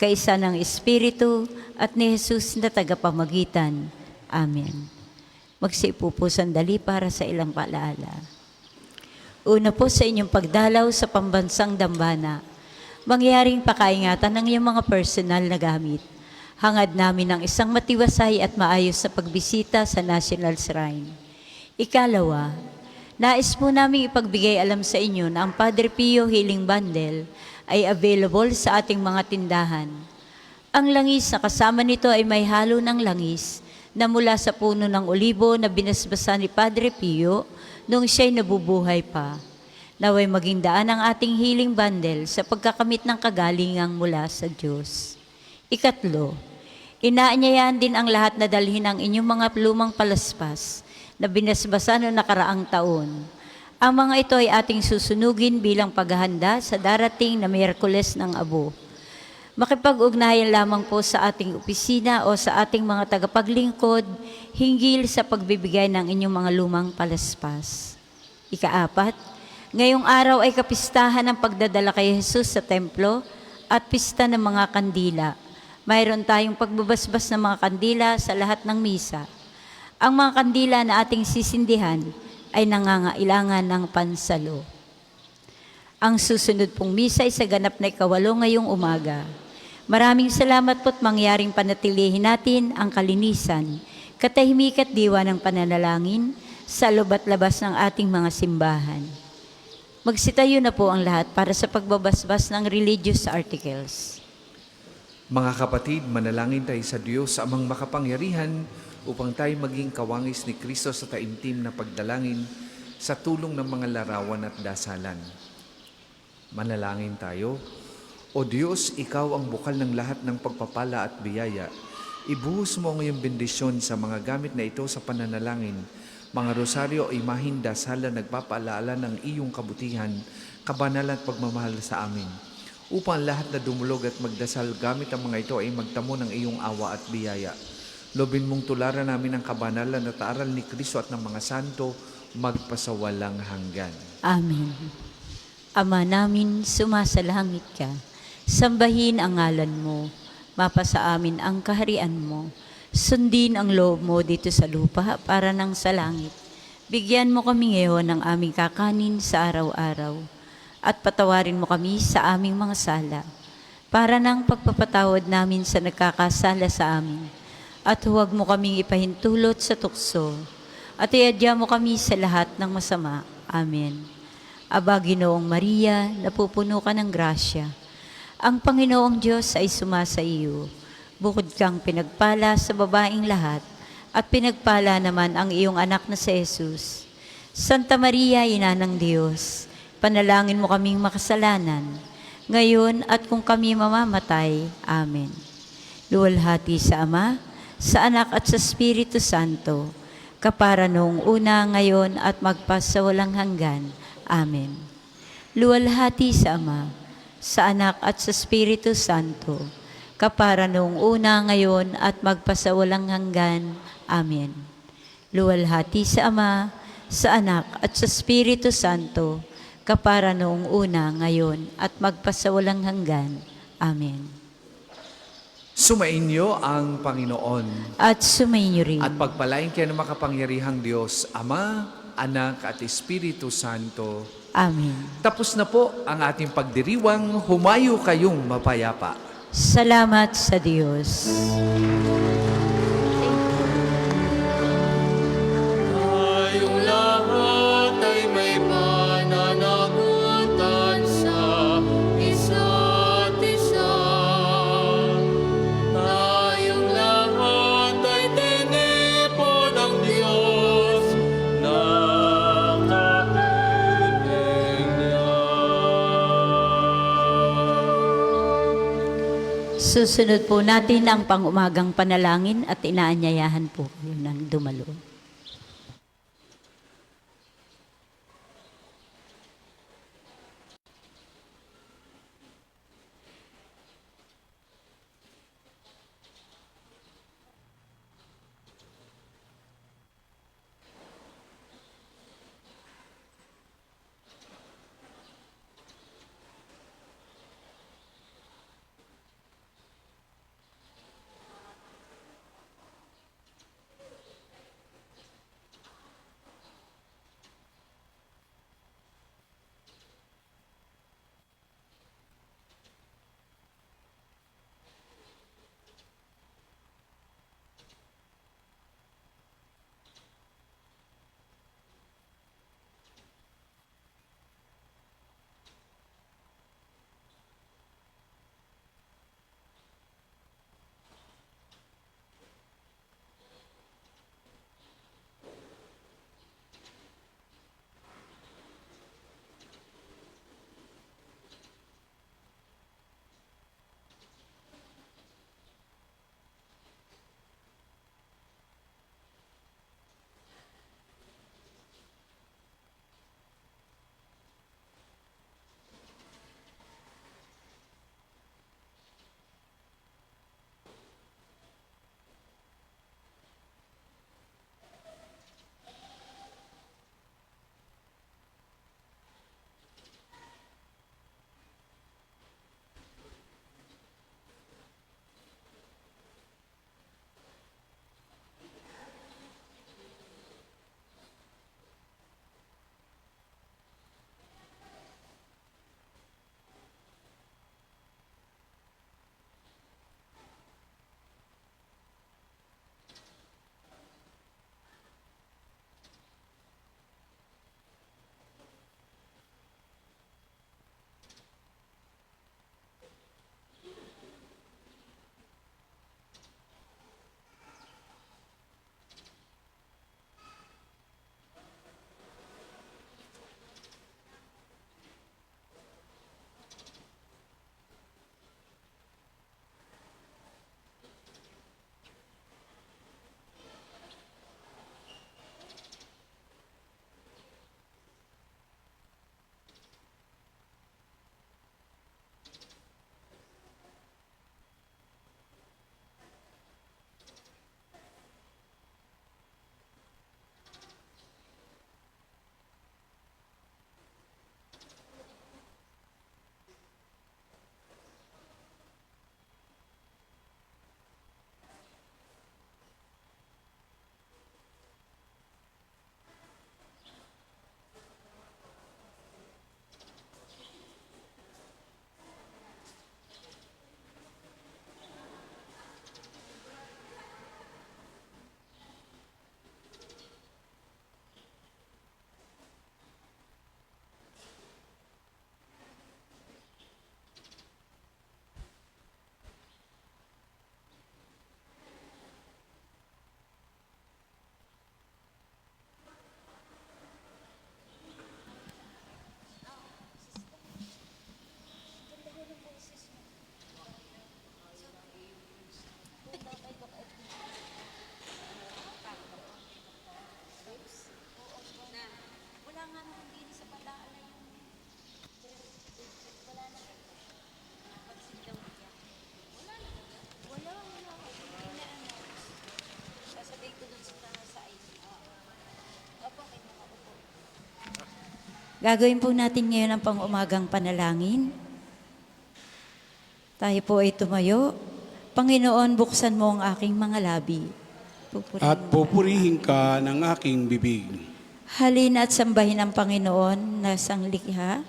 Speaker 2: kaisa ng Espiritu at ni Jesus na tagapamagitan. Amen. Magsiupo po sandali para sa ilang paalaala. Una po sa inyong pagdalaw sa pambansang dambana, mangyaring pakaingatan ng iyong mga personal na gamit. Hangad namin ng isang matiwasay at maayos na pagbisita sa National Shrine. Ikalawa, nais po namin ipagbigay alam sa inyo na ang Padre Pio Healing Bundle ay available sa ating mga tindahan. Ang langis na kasama nito ay may halo ng langis, na mula sa puno ng olibo na binasbasan ni Padre Pio nung siya'y nabubuhay pa. Naway maging daan ang ating healing bundle sa pagkakamit ng kagalingang mula sa Diyos. Ikatlo, inaanyayahan din ang lahat na dalhin ang inyong mga lumang palaspas na binasbasan noong nakaraang taon. Ang mga ito ay ating susunugin bilang paghahanda sa darating na Miyerkules ng Abo. Makipag-ugnayan lamang po sa ating opisina o sa ating mga tagapaglingkod hinggil sa pagbibigay ng inyong mga lumang palaspas. Ikaapat, ngayong araw ay kapistahan ng pagdadala kay Jesus sa templo at pista ng mga kandila. Mayroon tayong pagbabasbas ng mga kandila sa lahat ng misa. Ang mga kandila na ating sisindihan ay nangangailangan ng pansalo. Ang susunod pong misa ay sa ganap na ikawalo ngayong umaga. Maraming salamat po't mangyaring panatilihin natin ang kalinisan, katahimik at diwa ng pananalangin sa loob at labas ng ating mga simbahan. Magsitayo na po ang lahat para sa pagbabasbas ng religious articles.
Speaker 1: Mga kapatid, manalangin tayo sa Diyos amang makapangyarihan upang tayo maging kawangis ni Kristo sa taimtim na pagdalangin sa tulong ng mga larawan at dasalan. Manalangin tayo. O Diyos, Ikaw ang bukal ng lahat ng pagpapala at biyaya. Ibuhos mo ang iyong bendisyon sa mga gamit na ito sa pananalangin, mga rosaryo o imahin dasalan nagpapaalaala ng iyong kabutihan, kabanalan at pagmamahal sa amin. Upang lahat na dumulog at magdasal gamit ang mga ito ay magtamo ng iyong awa at biyaya. Lobin mong tularan namin ang kabanalan at aral ni Kristo at ng mga santo magpasawalang hanggan.
Speaker 2: Amen. Ama namin, sumasalangit ka. Sambahin ang ngalan mo. Mapasa amin ang kaharian mo. Sundin ang loob mo dito sa lupa para nang sa langit. Bigyan mo kami ngayon ng aming kakanin sa araw-araw. At patawarin mo kami sa aming mga sala. Para nang pagpapatawad namin sa nagkakasala sa amin. At huwag mo kaming ipahintulot sa tukso. At iadya mo kami sa lahat ng masama. Amen. Aba, Ginoong Maria, napupuno ka ng grasya. Ang Panginoong Diyos ay sumasa iyo. Bukod kang pinagpala sa babaing lahat, at pinagpala naman ang iyong anak na si Jesus. Santa Maria, Ina ng Diyos, panalangin mo kaming makasalanan, ngayon at kung kami mamamatay. Amen. Luwalhati sa Ama, sa Anak at sa Espiritu Santo, kapara noong una, ngayon at magpasawalang hanggan. Amen. Luwalhati sa Ama, sa Anak at sa Espiritu Santo, kapara noong una, ngayon at magpasawalang hanggan. Amen. Luwalhati sa Ama, sa Anak at sa Espiritu Santo, kapara noong una, ngayon at magpasawalang hanggan. Amen.
Speaker 1: Sumainyo ang Panginoon
Speaker 2: At sumainyo rin.
Speaker 1: at pagpalain kayo ng makapangyarihang Diyos, Ama, Anak at Espiritu Santo.
Speaker 2: Amen.
Speaker 1: Tapos na po ang ating pagdiriwang, humayo kayong mapayapa.
Speaker 2: Salamat sa Diyos.
Speaker 3: Tayong lahat ay may pananagutan sa isa't isa. Tayong lahat ay tinipo ng Diyos na kapiling niya.
Speaker 2: Susunod po natin ang pang-umagang panalangin at inaanyayahan po kayo ng dumalo. Gagawin po natin ngayon ang pang-umagang panalangin. Tayo po ay tumayo. Panginoon, buksan mo ang aking mga labi. Pupurihin
Speaker 4: At
Speaker 2: mo.
Speaker 4: pupurihin ka ng aking bibig.
Speaker 2: Halina at sambahin ang Panginoon na sanglikha.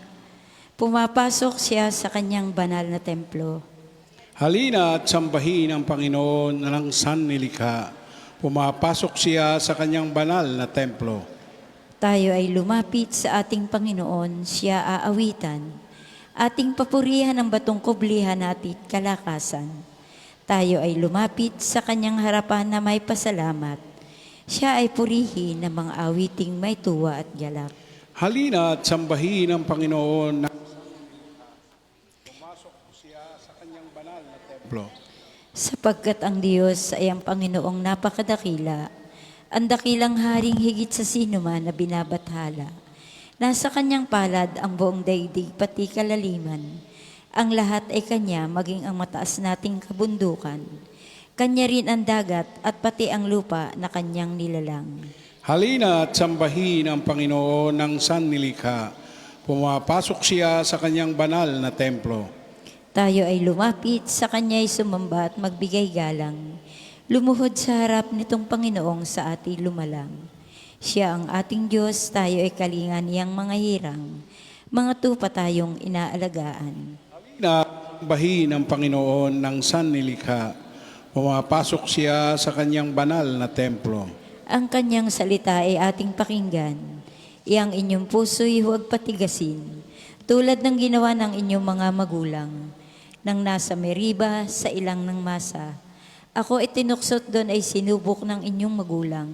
Speaker 2: Pumapasok siya sa kanyang banal na templo.
Speaker 4: Halina at sambahin ang Panginoon ng sannilikha. Pumapasok siya sa kanyang banal na templo.
Speaker 2: Tayo ay lumapit sa ating Panginoon, siya aawitan. Ating papurihan ang batong kublihan natin kalakasan. Tayo ay lumapit sa kanyang harapan na may pasalamat. Siya ay purihin ng mga awiting may tuwa at galak.
Speaker 4: Halina at sambahin ang Panginoon ng pumasok siya sa kanyang banal na templo.
Speaker 2: Sapagkat ang Diyos ay ang Panginoong napakadakila, ang dakilang haring higit sa sinuman na binabathala. Nasa kanyang palad ang buong daigdig pati kalaliman. Ang lahat ay kanya, maging ang mataas nating kabundukan. Kanya rin ang dagat at pati ang lupa na kanyang nilalang.
Speaker 4: Halina at sambahin ang Panginoon ng sannilikha. Pumapasok siya sa kanyang banal na templo.
Speaker 2: Tayo ay lumapit sa kanya'y sumamba at magbigay galang. Lumuhod sa harap nitong Panginoong sa ating lumalang. Siya ang ating Diyos, tayo ay kalingan niyang mga hirang. Mga tupa tayong inaalagaan.
Speaker 4: Halina at sambahin ang Panginoon ng sannilikha. Pumapasok siya sa kanyang banal na templo.
Speaker 2: Ang kanyang salita ay ating pakinggan. Iyang inyong puso'y huwag patigasin, tulad ng ginawa ng inyong mga magulang. Nang nasa Meriba, sa ilang ng masa, ako itinuksot doon ay sinubok ng inyong magulang,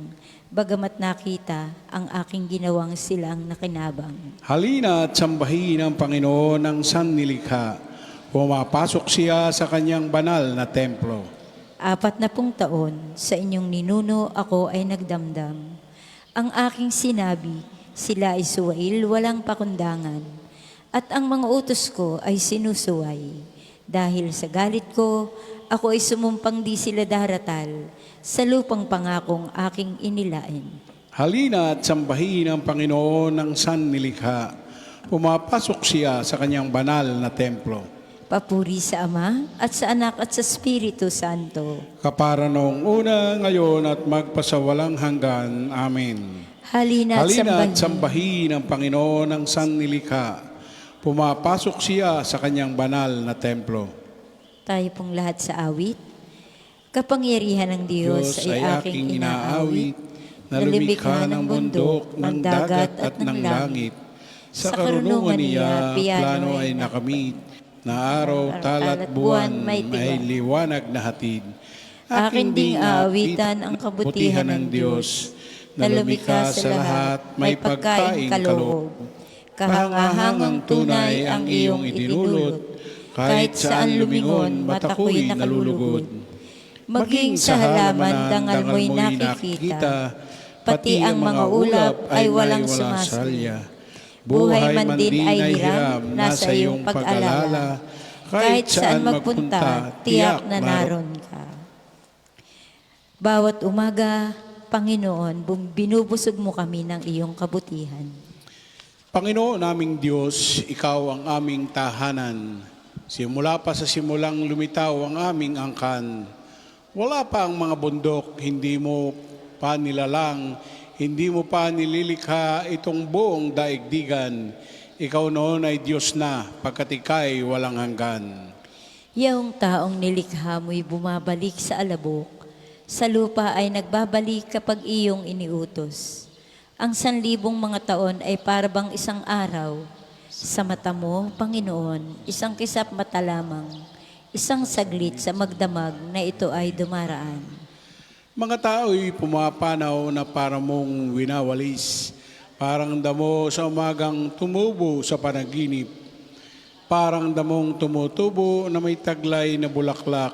Speaker 2: bagamat nakita ang aking ginawang silang nakinabang.
Speaker 4: Halina at sambahin ang Panginoon ng sannilikha. Pumapasok siya sa kanyang banal na templo.
Speaker 2: 40 taon sa inyong ninuno ako ay nagdamdam. Ang aking sinabi, sila ay suwail, walang pakundangan. At ang mga utos ko ay sinusuway. Dahil sa galit ko, ako ay sumumpang di sila daratal sa lupang pangakong aking inilain.
Speaker 4: Halina at sambahin ang Panginoon ng sannilikha. Pumapasok siya sa kanyang banal na templo.
Speaker 2: Papuri sa Ama at sa Anak at sa Espiritu Santo.
Speaker 4: Kapara noong una, ngayon at magpasawalang hanggan. Amen.
Speaker 2: Halina at
Speaker 4: Halina at
Speaker 2: sambahin.
Speaker 4: sambahin ang Panginoon ng sannilikha. Pumapasok siya sa kanyang banal na templo.
Speaker 2: Tayo pong lahat sa awit. Kapangyarihan ng Diyos ay aking inaawit,
Speaker 4: na lumikha ng bundok, ng dagat at ng langit. Sa karunungan niya, plano ay nakamit, na araw, talat, buwan, may liwanag na hatid.
Speaker 2: Akin ding aawitan ang kabutihan ng Diyos, na lumikha sa lahat, may pagkain kaloob. Kahangahangang tunay ang iyong idinulot, kahit saan lumingon, mata ko'y nakalulugod. Maging sa halaman, dangal mo'y nakikita, pati ang mga ulap ay walang sumasalya. Buhay man din ay hiram, nasa iyong pag-alala. Kahit saan magpunta, tiyak na naroon ka. Bawat umaga, Panginoon, binubusog mo kami ng iyong kabutihan.
Speaker 4: Panginoon naming Diyos, Ikaw ang aming tahanan. Simula pa sa simulang lumitaw ang aming angkan. Wala pa ang mga bundok, hindi mo pa nilalang, hindi mo pa nililikha itong buong daigdigan. Ikaw noon ay Diyos na, pagkat ika'y walang hanggan.
Speaker 2: Yaong taong nilikha mo'y bumabalik sa alabok, sa lupa ay nagbabalik kapag iyong iniutos. Ang 1,000 mga taon ay parabang isang araw. Sa mata mo, Panginoon, isang kisap mata lamang, isang saglit sa magdamag na ito ay dumaraan.
Speaker 4: Mga tao'y pumapanaw na para mong winawalis, parang damo sa umagang tumubo sa panaginip, parang damong tumutubo na may taglay na bulaklak,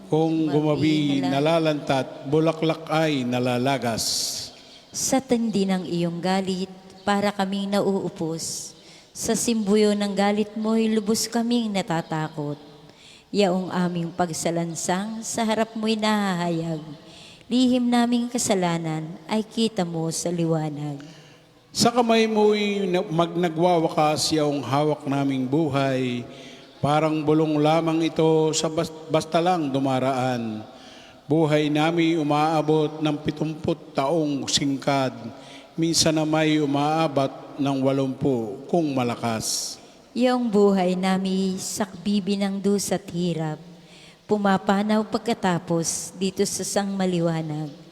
Speaker 4: kung gumabi nalalantat, bulaklak ay nalalagas.
Speaker 2: Sa tindi ng iyong galit, para kaming nauupos. Sa simbuyo ng galit mo'y lubos kaming natatakot. Yaong aming pagsalansang, sa harap mo'y nahahayag. Lihim naming kasalanan ay kita mo sa liwanag.
Speaker 4: Sa kamay mo'y nagwawakas iyong hawak naming buhay, parang bulong lamang ito sa basta lang dumaraan. Buhay nami umaabot ng 70 taong singkad, minsan na may umaabot ng 80 kung malakas.
Speaker 2: Iyong buhay nami sakbibi ng dus at hirap, pumapanaw pagkatapos dito sa sang maliwanag.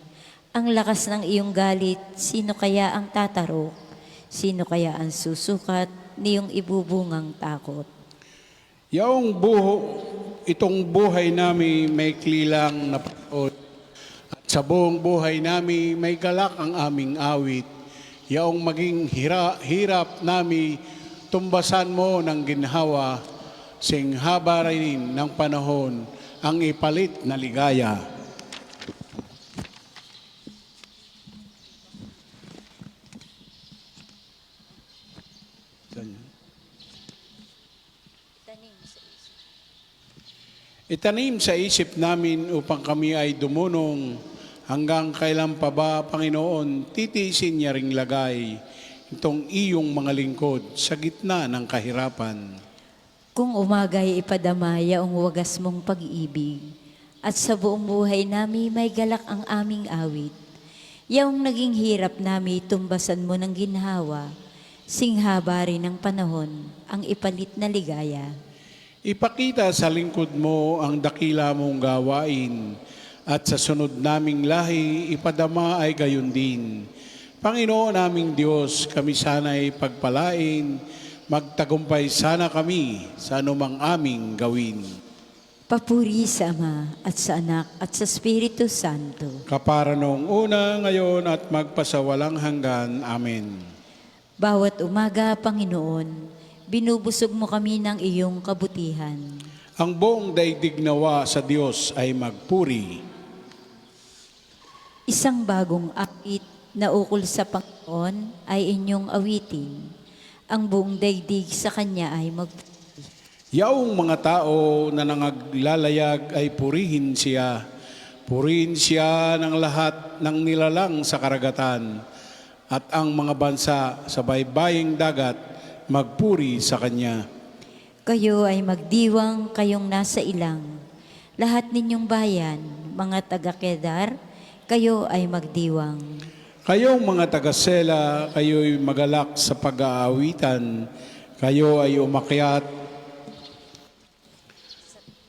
Speaker 2: Ang lakas ng iyong galit, sino kaya ang tatarok? Sino kaya ang susukat niyong ibubungang takot?
Speaker 4: Itong buhay nami may klilang na panood. At sa buong buhay nami may galak ang aming awit. Yaong maging hirap nami tumbasan mo ng ginhawa, singhaba rin ng panahon ang ipalit na ligaya. Itanim sa isip namin upang kami ay dumunong, hanggang kailan pa ba, Panginoon, titiisin niya ring lagay itong iyong mga lingkod sa gitna ng kahirapan.
Speaker 2: Kung umagay ipadamaya ang wagas mong pag-ibig, at sa buong buhay nami may galak ang aming awit. Yaong naging hirap nami tumbasan mo ng ginhawa, singhaba rin ng panahon ang ipalit na ligaya.
Speaker 4: Ipakita sa lingkod mo ang dakila mong gawain, at sa sunod naming lahi ipadama ay gayon din. Panginoon naming Diyos, kami sana'y pagpalain, magtagumpay sana kami sa anumang aming gawin.
Speaker 2: Papuri sa Ama at sa Anak at sa Espiritu Santo.
Speaker 4: Kapara noong una, ngayon at magpasawalang hanggan. Amen.
Speaker 2: Bawat umaga, Panginoon, binubusog mo kami ng iyong kabutihan.
Speaker 4: Ang buong daigdig nawa sa Diyos ay magpuri.
Speaker 2: Isang bagong akit na ukol sa Panginoon ay inyong awitin. Ang buong daigdig sa Kanya ay magpuri.
Speaker 4: Yaong mga tao na nangaglalayag ay purihin siya. Purihin siya ng lahat ng nilalang sa karagatan. At ang mga bansa sa baybaying dagat magpuri sa Kanya.
Speaker 2: Kayo ay magdiwang kayong nasa ilang. Lahat ninyong bayan, mga taga-Kedar, kayo ay magdiwang.
Speaker 4: Kayong mga taga-Sela, kayo'y magalak sa pag-aawitan. Kayo ay umakyat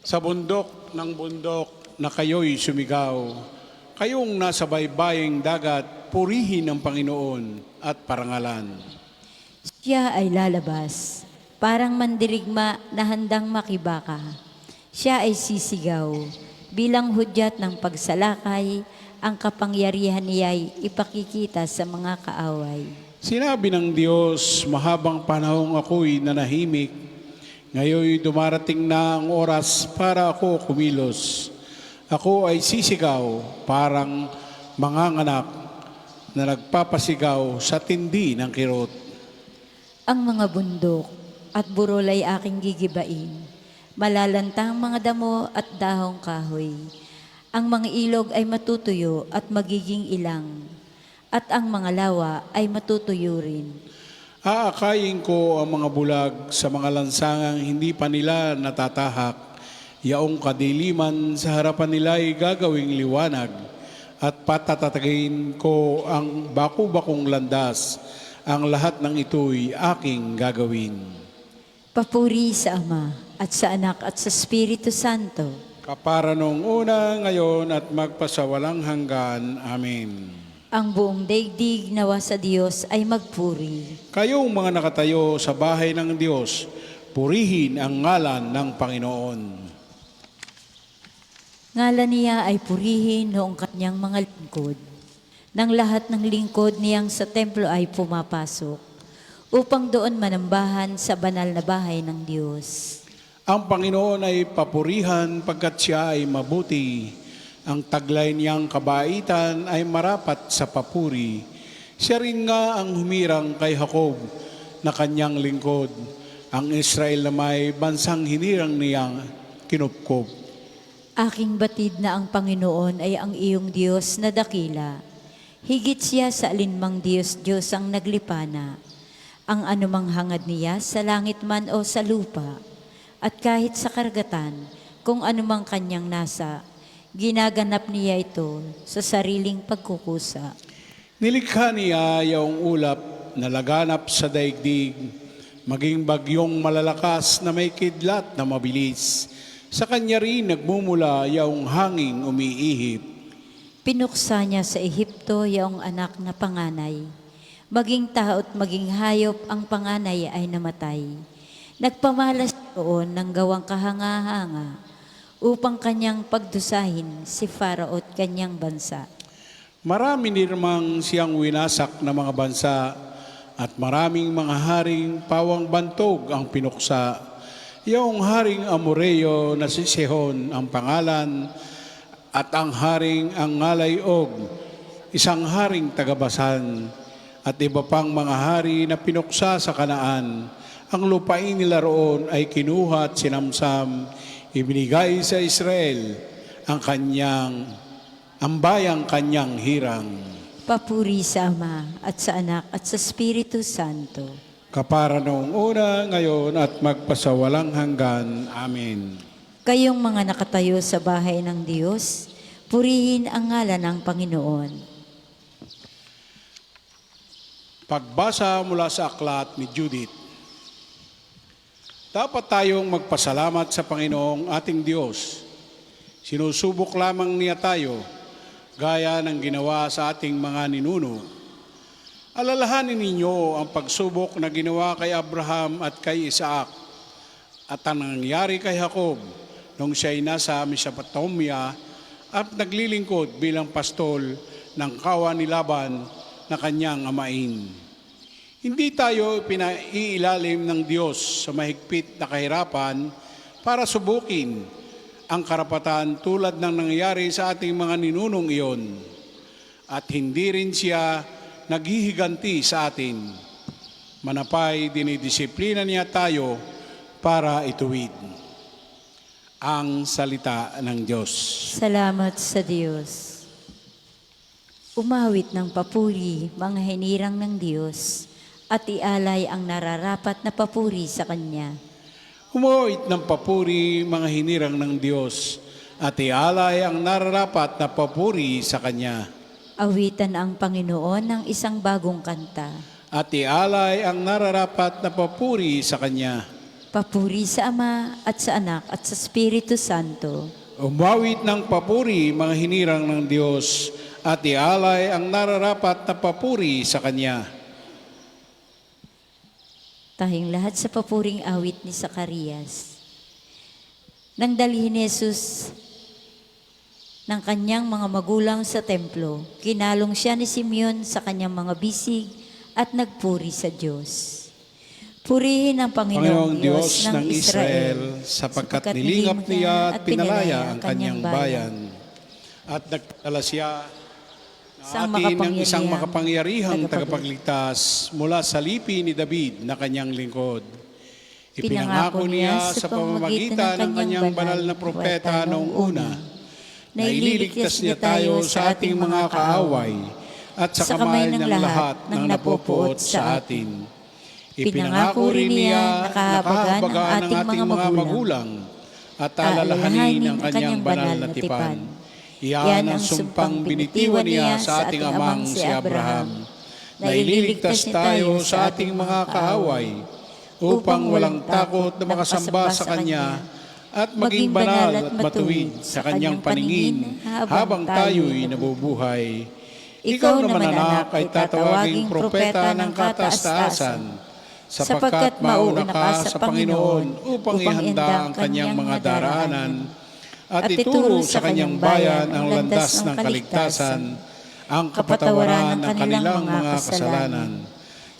Speaker 4: sa bundok ng bundok na kayo'y sumigaw. Kayong nasa baybaying dagat, purihin ang Panginoon at parangalan.
Speaker 2: Siya ay lalabas, parang mandirigma na handang makibaka. Siya ay sisigaw, bilang hudyat ng pagsalakay, ang kapangyarihan niya'y ipakikita sa mga kaaway.
Speaker 4: Sinabi ng Diyos, mahabang panahong ako'y nanahimik. Ngayon dumarating na ang oras para ako kumilos. Ako ay sisigaw, parang manganganak na nagpapasigaw sa tindi ng kirot.
Speaker 2: Ang mga bundok at burol ay aking gigibain. Malalantang mga damo at dahong kahoy. Ang mga ilog ay matutuyo at magiging ilang. At ang mga lawa ay matutuyo rin.
Speaker 4: Aakayin ko ang mga bulag sa mga lansangang hindi pa nila natatahak. Yaong kadiliman sa harapan nila ay gagawing liwanag. At patatatagin ko ang baku-bakong landas. Ang lahat ng ito'y aking gagawin.
Speaker 2: Papuri sa Ama at sa Anak at sa Espiritu Santo.
Speaker 4: Kapara noong una, ngayon at magpasawalang hanggan. Amen.
Speaker 2: Ang buong daigdig nawa sa Diyos ay magpuri.
Speaker 4: Kayong mga nakatayo sa bahay ng Diyos, purihin ang ngalan ng Panginoon.
Speaker 2: Ngalan niya ay purihin noong kanyang mga lingkod. Nang lahat ng lingkod niyang sa templo ay pumapasok, upang doon manambahan sa banal na bahay ng Diyos.
Speaker 4: Ang Panginoon ay papurihan pagkat siya ay mabuti. Ang taglay niyang kabaitan ay marapat sa papuri. Siya rin nga ang humirang kay Jacob na kanyang lingkod. Ang Israel na may bansang hinirang niyang kinupkop.
Speaker 2: Aking batid na ang Panginoon ay ang iyong Diyos na dakila. Higit siya sa alinmang Diyos ang naglipana, ang anumang hangad niya sa langit man o sa lupa, at kahit sa karagatan, kung anumang kanyang nasa, ginaganap niya ito sa sariling pagkukusa.
Speaker 4: Nilikha niya yung ulap na laganap sa daigdig, maging bagyong malalakas na may kidlat na mabilis. Sa kanya rin nagmumula yung hanging umiihip.
Speaker 2: Pinuksa niya sa Ehipto yaong anak na panganay. Maging tao at maging hayop ang panganay ay namatay. Nagpamalas doon ng gawang kahanga-hanga upang kanyang pagdusahin si Farao at kanyang bansa.
Speaker 4: Marami nirmang siyang winasak na mga bansa at maraming mga haring pawang bantog ang pinuksa. Yung haring Amoreo na si Sihon ang pangalan at ang haring ang Ngalayog, isang haring tagabasan at iba pang mga hari na pinuksa sa Kanaan. Ang lupain nila roon ay kinuha at sinamsam, ibinigay sa Israel ang bayang kanyang hirang.
Speaker 2: Papuri sa Ama at sa Anak at sa Espiritu Santo.
Speaker 4: Kapara noong una, ngayon at magpasawalang hanggan. Amen.
Speaker 2: Kayong mga nakatayo sa bahay ng Diyos, purihin ang ngalan ng Panginoon.
Speaker 4: Pagbasa mula sa aklat ni Judith. Dapat tayong magpasalamat sa Panginoong ating Diyos. Sinusubok lamang niya tayo, gaya ng ginawa sa ating mga ninuno. Alalahanin ninyo ang pagsubok na ginawa kay Abraham at kay Isaac at ang nangyari kay Jacob nung siya'y nasa Mesopotamia at naglilingkod bilang pastol ng kawan ni Laban na kanyang amain. Hindi tayo pinaiilalim ng Diyos sa mahigpit na kahirapan para subukin ang karapatan tulad ng nangyari sa ating mga ninunong iyon. At hindi rin siya naghihiganti sa atin. Manapay dinidisiplina niya tayo para ituwid. Ang salita ng Diyos.
Speaker 2: Salamat sa Diyos. Umawit ng papuri, mga hinirang ng Diyos, at ialay ang nararapat na papuri sa Kanya.
Speaker 4: Umuwit ng papuri, mga hinirang ng Diyos, at ialay ang nararapat na papuri sa Kanya.
Speaker 2: Awitan ang Panginoon ng isang bagong kanta.
Speaker 4: At ialay ang nararapat na papuri sa Kanya.
Speaker 2: Papuri sa Ama at sa Anak at sa Espiritu Santo.
Speaker 4: Umawit ng papuri, mga hinirang ng Diyos, at ialay ang nararapat na papuri sa Kanya.
Speaker 2: Tayong lahat sa papuring awit ni Zacarias. Nang dalhin ni Jesus ng kanyang mga magulang sa templo, kinalong siya ni Simeon sa kanyang mga bisig at nagpuri sa Diyos. Purihin ang Panginoong Diyos ng Israel,
Speaker 4: sapagkat nilingap niya at pinalaya ang kanyang bayan. At nagdala siya
Speaker 2: Isang
Speaker 4: na atin ng isang
Speaker 2: makapangyarihang
Speaker 4: makapangyarihang tagapagligtas mula sa lipi ni David na kanyang lingkod. Ipinangako niya sa pamamagitan ng kanyang banal na propeta noong una na ililigtas niya tayo sa ating mga kaaway at sa kamay ng lahat ng napupuot sa atin. Ipinangako rin niya na kahabagaan ng ating mga magulang at alalahanin ang kanyang banal na tipan. Iyan ang sumpang binitiwan niya sa ating amang si Abraham, na ililigtas tayo sa ating mga kaaway upang walang takot na makasamba sa Kanya at maging banal at matuwid sa Kanyang paningin habang tayo'y nabubuhay. Ikaw naman, anak, ay tatawaging propeta ng kataas-taasan, sapagkat mauna ka sa Panginoon upang ihanda ang Kanyang mga daraanan at ituro sa Kanyang bayan ang landas ng kaligtasan, ang kapatawaran ng kanilang mga kasalanan.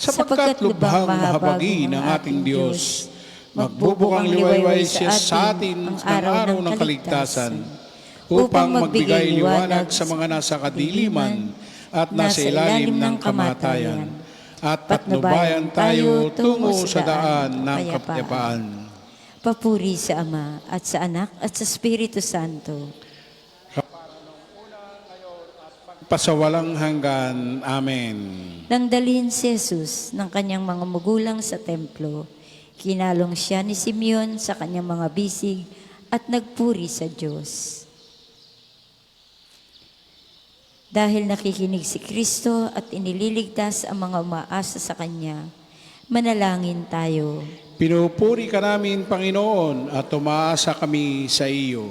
Speaker 4: Sapagkat lubhang mahabagi ng ating Diyos, magbubukang liwayway siya sa atin ng araw ng kaligtasan, upang magbigay liwanag sa mga nasa kadiliman at nasa ilalim ng kamatayan, at patnubayan tayo tungo sa daan ng kapayapaan.
Speaker 2: Papuri sa Ama at sa Anak at sa Espiritu Santo.
Speaker 4: magpasawalang hanggan. Amen.
Speaker 2: Nang dalhin si Jesus ng kanyang mga magulang sa templo, kinalong siya ni Simeon sa kanyang mga bisig at nagpuri sa Diyos. Dahil nakikinig si Kristo at inililigtas ang mga umaasa sa Kanya, manalangin tayo.
Speaker 4: Pinupuri ka namin, Panginoon, at tumaasa kami sa iyo.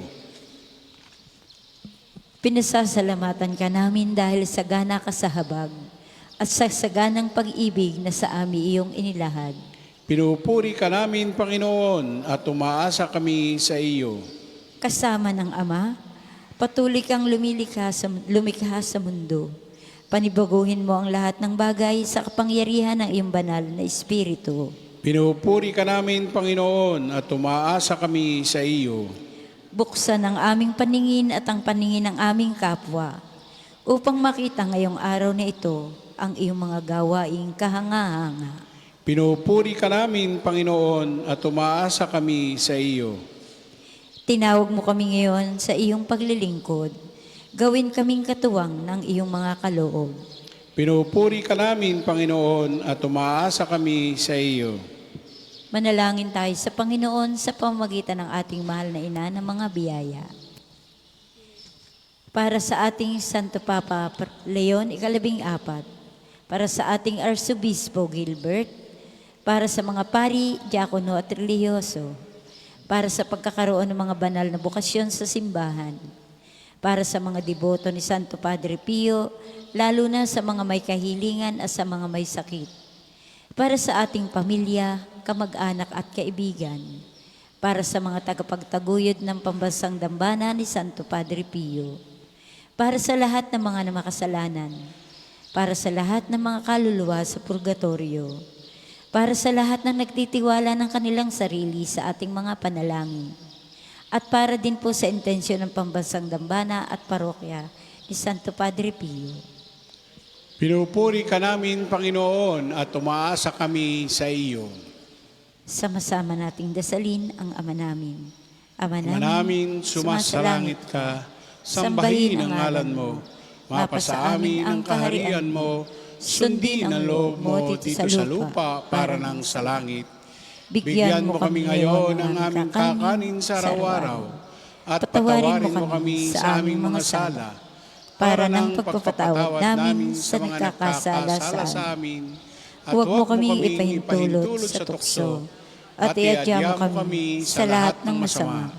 Speaker 2: Pinasasalamatan ka namin dahil sagana ka sa habag at sa saganang pag-ibig na sa amin iyong inilahad.
Speaker 4: Pinupuri ka namin, Panginoon, at tumaasa kami sa iyo.
Speaker 2: Kasama ng Ama, patuloy kang lumikha sa mundo. Panibaguhin mo ang lahat ng bagay sa kapangyarihan ng iyong banal na Espiritu.
Speaker 4: Pinupuri ka namin, Panginoon, at tumaasa kami sa iyo.
Speaker 2: Buksan ang aming paningin at ang paningin ng aming kapwa upang makita ngayong araw na ito ang iyong mga gawaing kahanga-hanga.
Speaker 4: Pinupuri ka namin, Panginoon, at tumaasa kami sa iyo.
Speaker 2: Tinawag mo kami ngayon sa iyong paglilingkod. Gawin kaming katuwang ng iyong mga kaloob.
Speaker 4: Pinupuri ka namin, Panginoon, at tumaasa kami sa iyo.
Speaker 2: Manalangin tayo sa Panginoon sa pamamagitan ng ating mahal na ina ng mga biyaya. Para sa ating Santo Papa Leon ika-14, para sa ating Arsobispo Gilbert, para sa mga pari, diakono at relihiyoso, para sa pagkakaroon ng mga banal na bukasyon sa simbahan, para sa mga deboto ni Santo Padre Pio, lalo na sa mga may kahilingan at sa mga may sakit, para sa ating pamilya, kamag-anak at kaibigan, para sa mga tagapagtaguyod ng pambansang dambana ni Santo Padre Pio, para sa lahat ng mga namakasalanan, para sa lahat ng mga kaluluwa sa purgatorio, para sa lahat ng nagtitiwala ng kanilang sarili sa ating mga panalangin, at para din po sa intensyon ng pambansang dambana at parokya ni Santo Padre Pio.
Speaker 4: Pinupuri ka namin, Panginoon, at tumaasa kami sa iyo.
Speaker 2: Sama-sama nating dasalin ang Ama namin. Ama
Speaker 4: Ama namin, sumasalangit ka, sambahin ang ngalan mo, mapasa amin ang kaharian mo, sundin ang loob mo dito sa lupa para ng sa langit. Bigyan mo kami ngayon ng aming kakanin sa araw-araw, at patawarin mo kami sa aming mga sala, para ng pagpapatawad namin sa mga nagkakasala sa amin. At
Speaker 2: huwag mo kami ipahintulot sa tukso, at iadya mo kami sa lahat ng masama.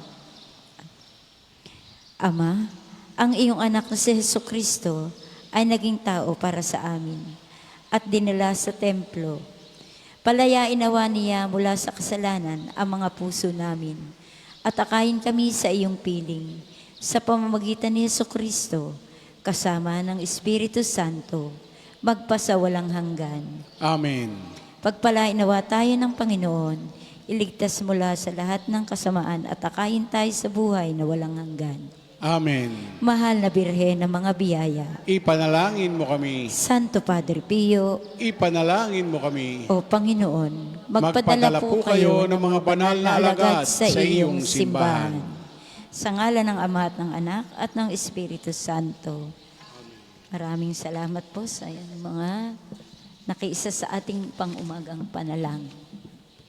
Speaker 2: Ama, ang iyong anak na si Jesucristo ay naging tao para sa amin at dinala sa templo. Palayain nawa niya mula sa kasalanan ang mga puso namin at akayin kami sa iyong piling sa pamamagitan ni Jesucristo kasama ng Espiritu Santo magpasawalang hanggan.
Speaker 4: Amen.
Speaker 2: Pagpalain nawa tayo ng Panginoon, iligtas mula sa lahat ng kasamaan at akayin tayo sa buhay na walang hanggan.
Speaker 4: Amen.
Speaker 2: Mahal na Birhen ng mga biyaya,
Speaker 4: Ipanalangin mo kami.
Speaker 2: Santo Padre Pio,
Speaker 4: Ipanalangin mo kami.
Speaker 2: o Panginoon,
Speaker 4: Magpadala po kayo ng mga banal na alagad sa iyong simbahan.
Speaker 2: Sa ngalan ng Ama at ng Anak at ng Espiritu Santo. Maraming salamat po sa mga nakiisa sa ating pang-umagang panalangin.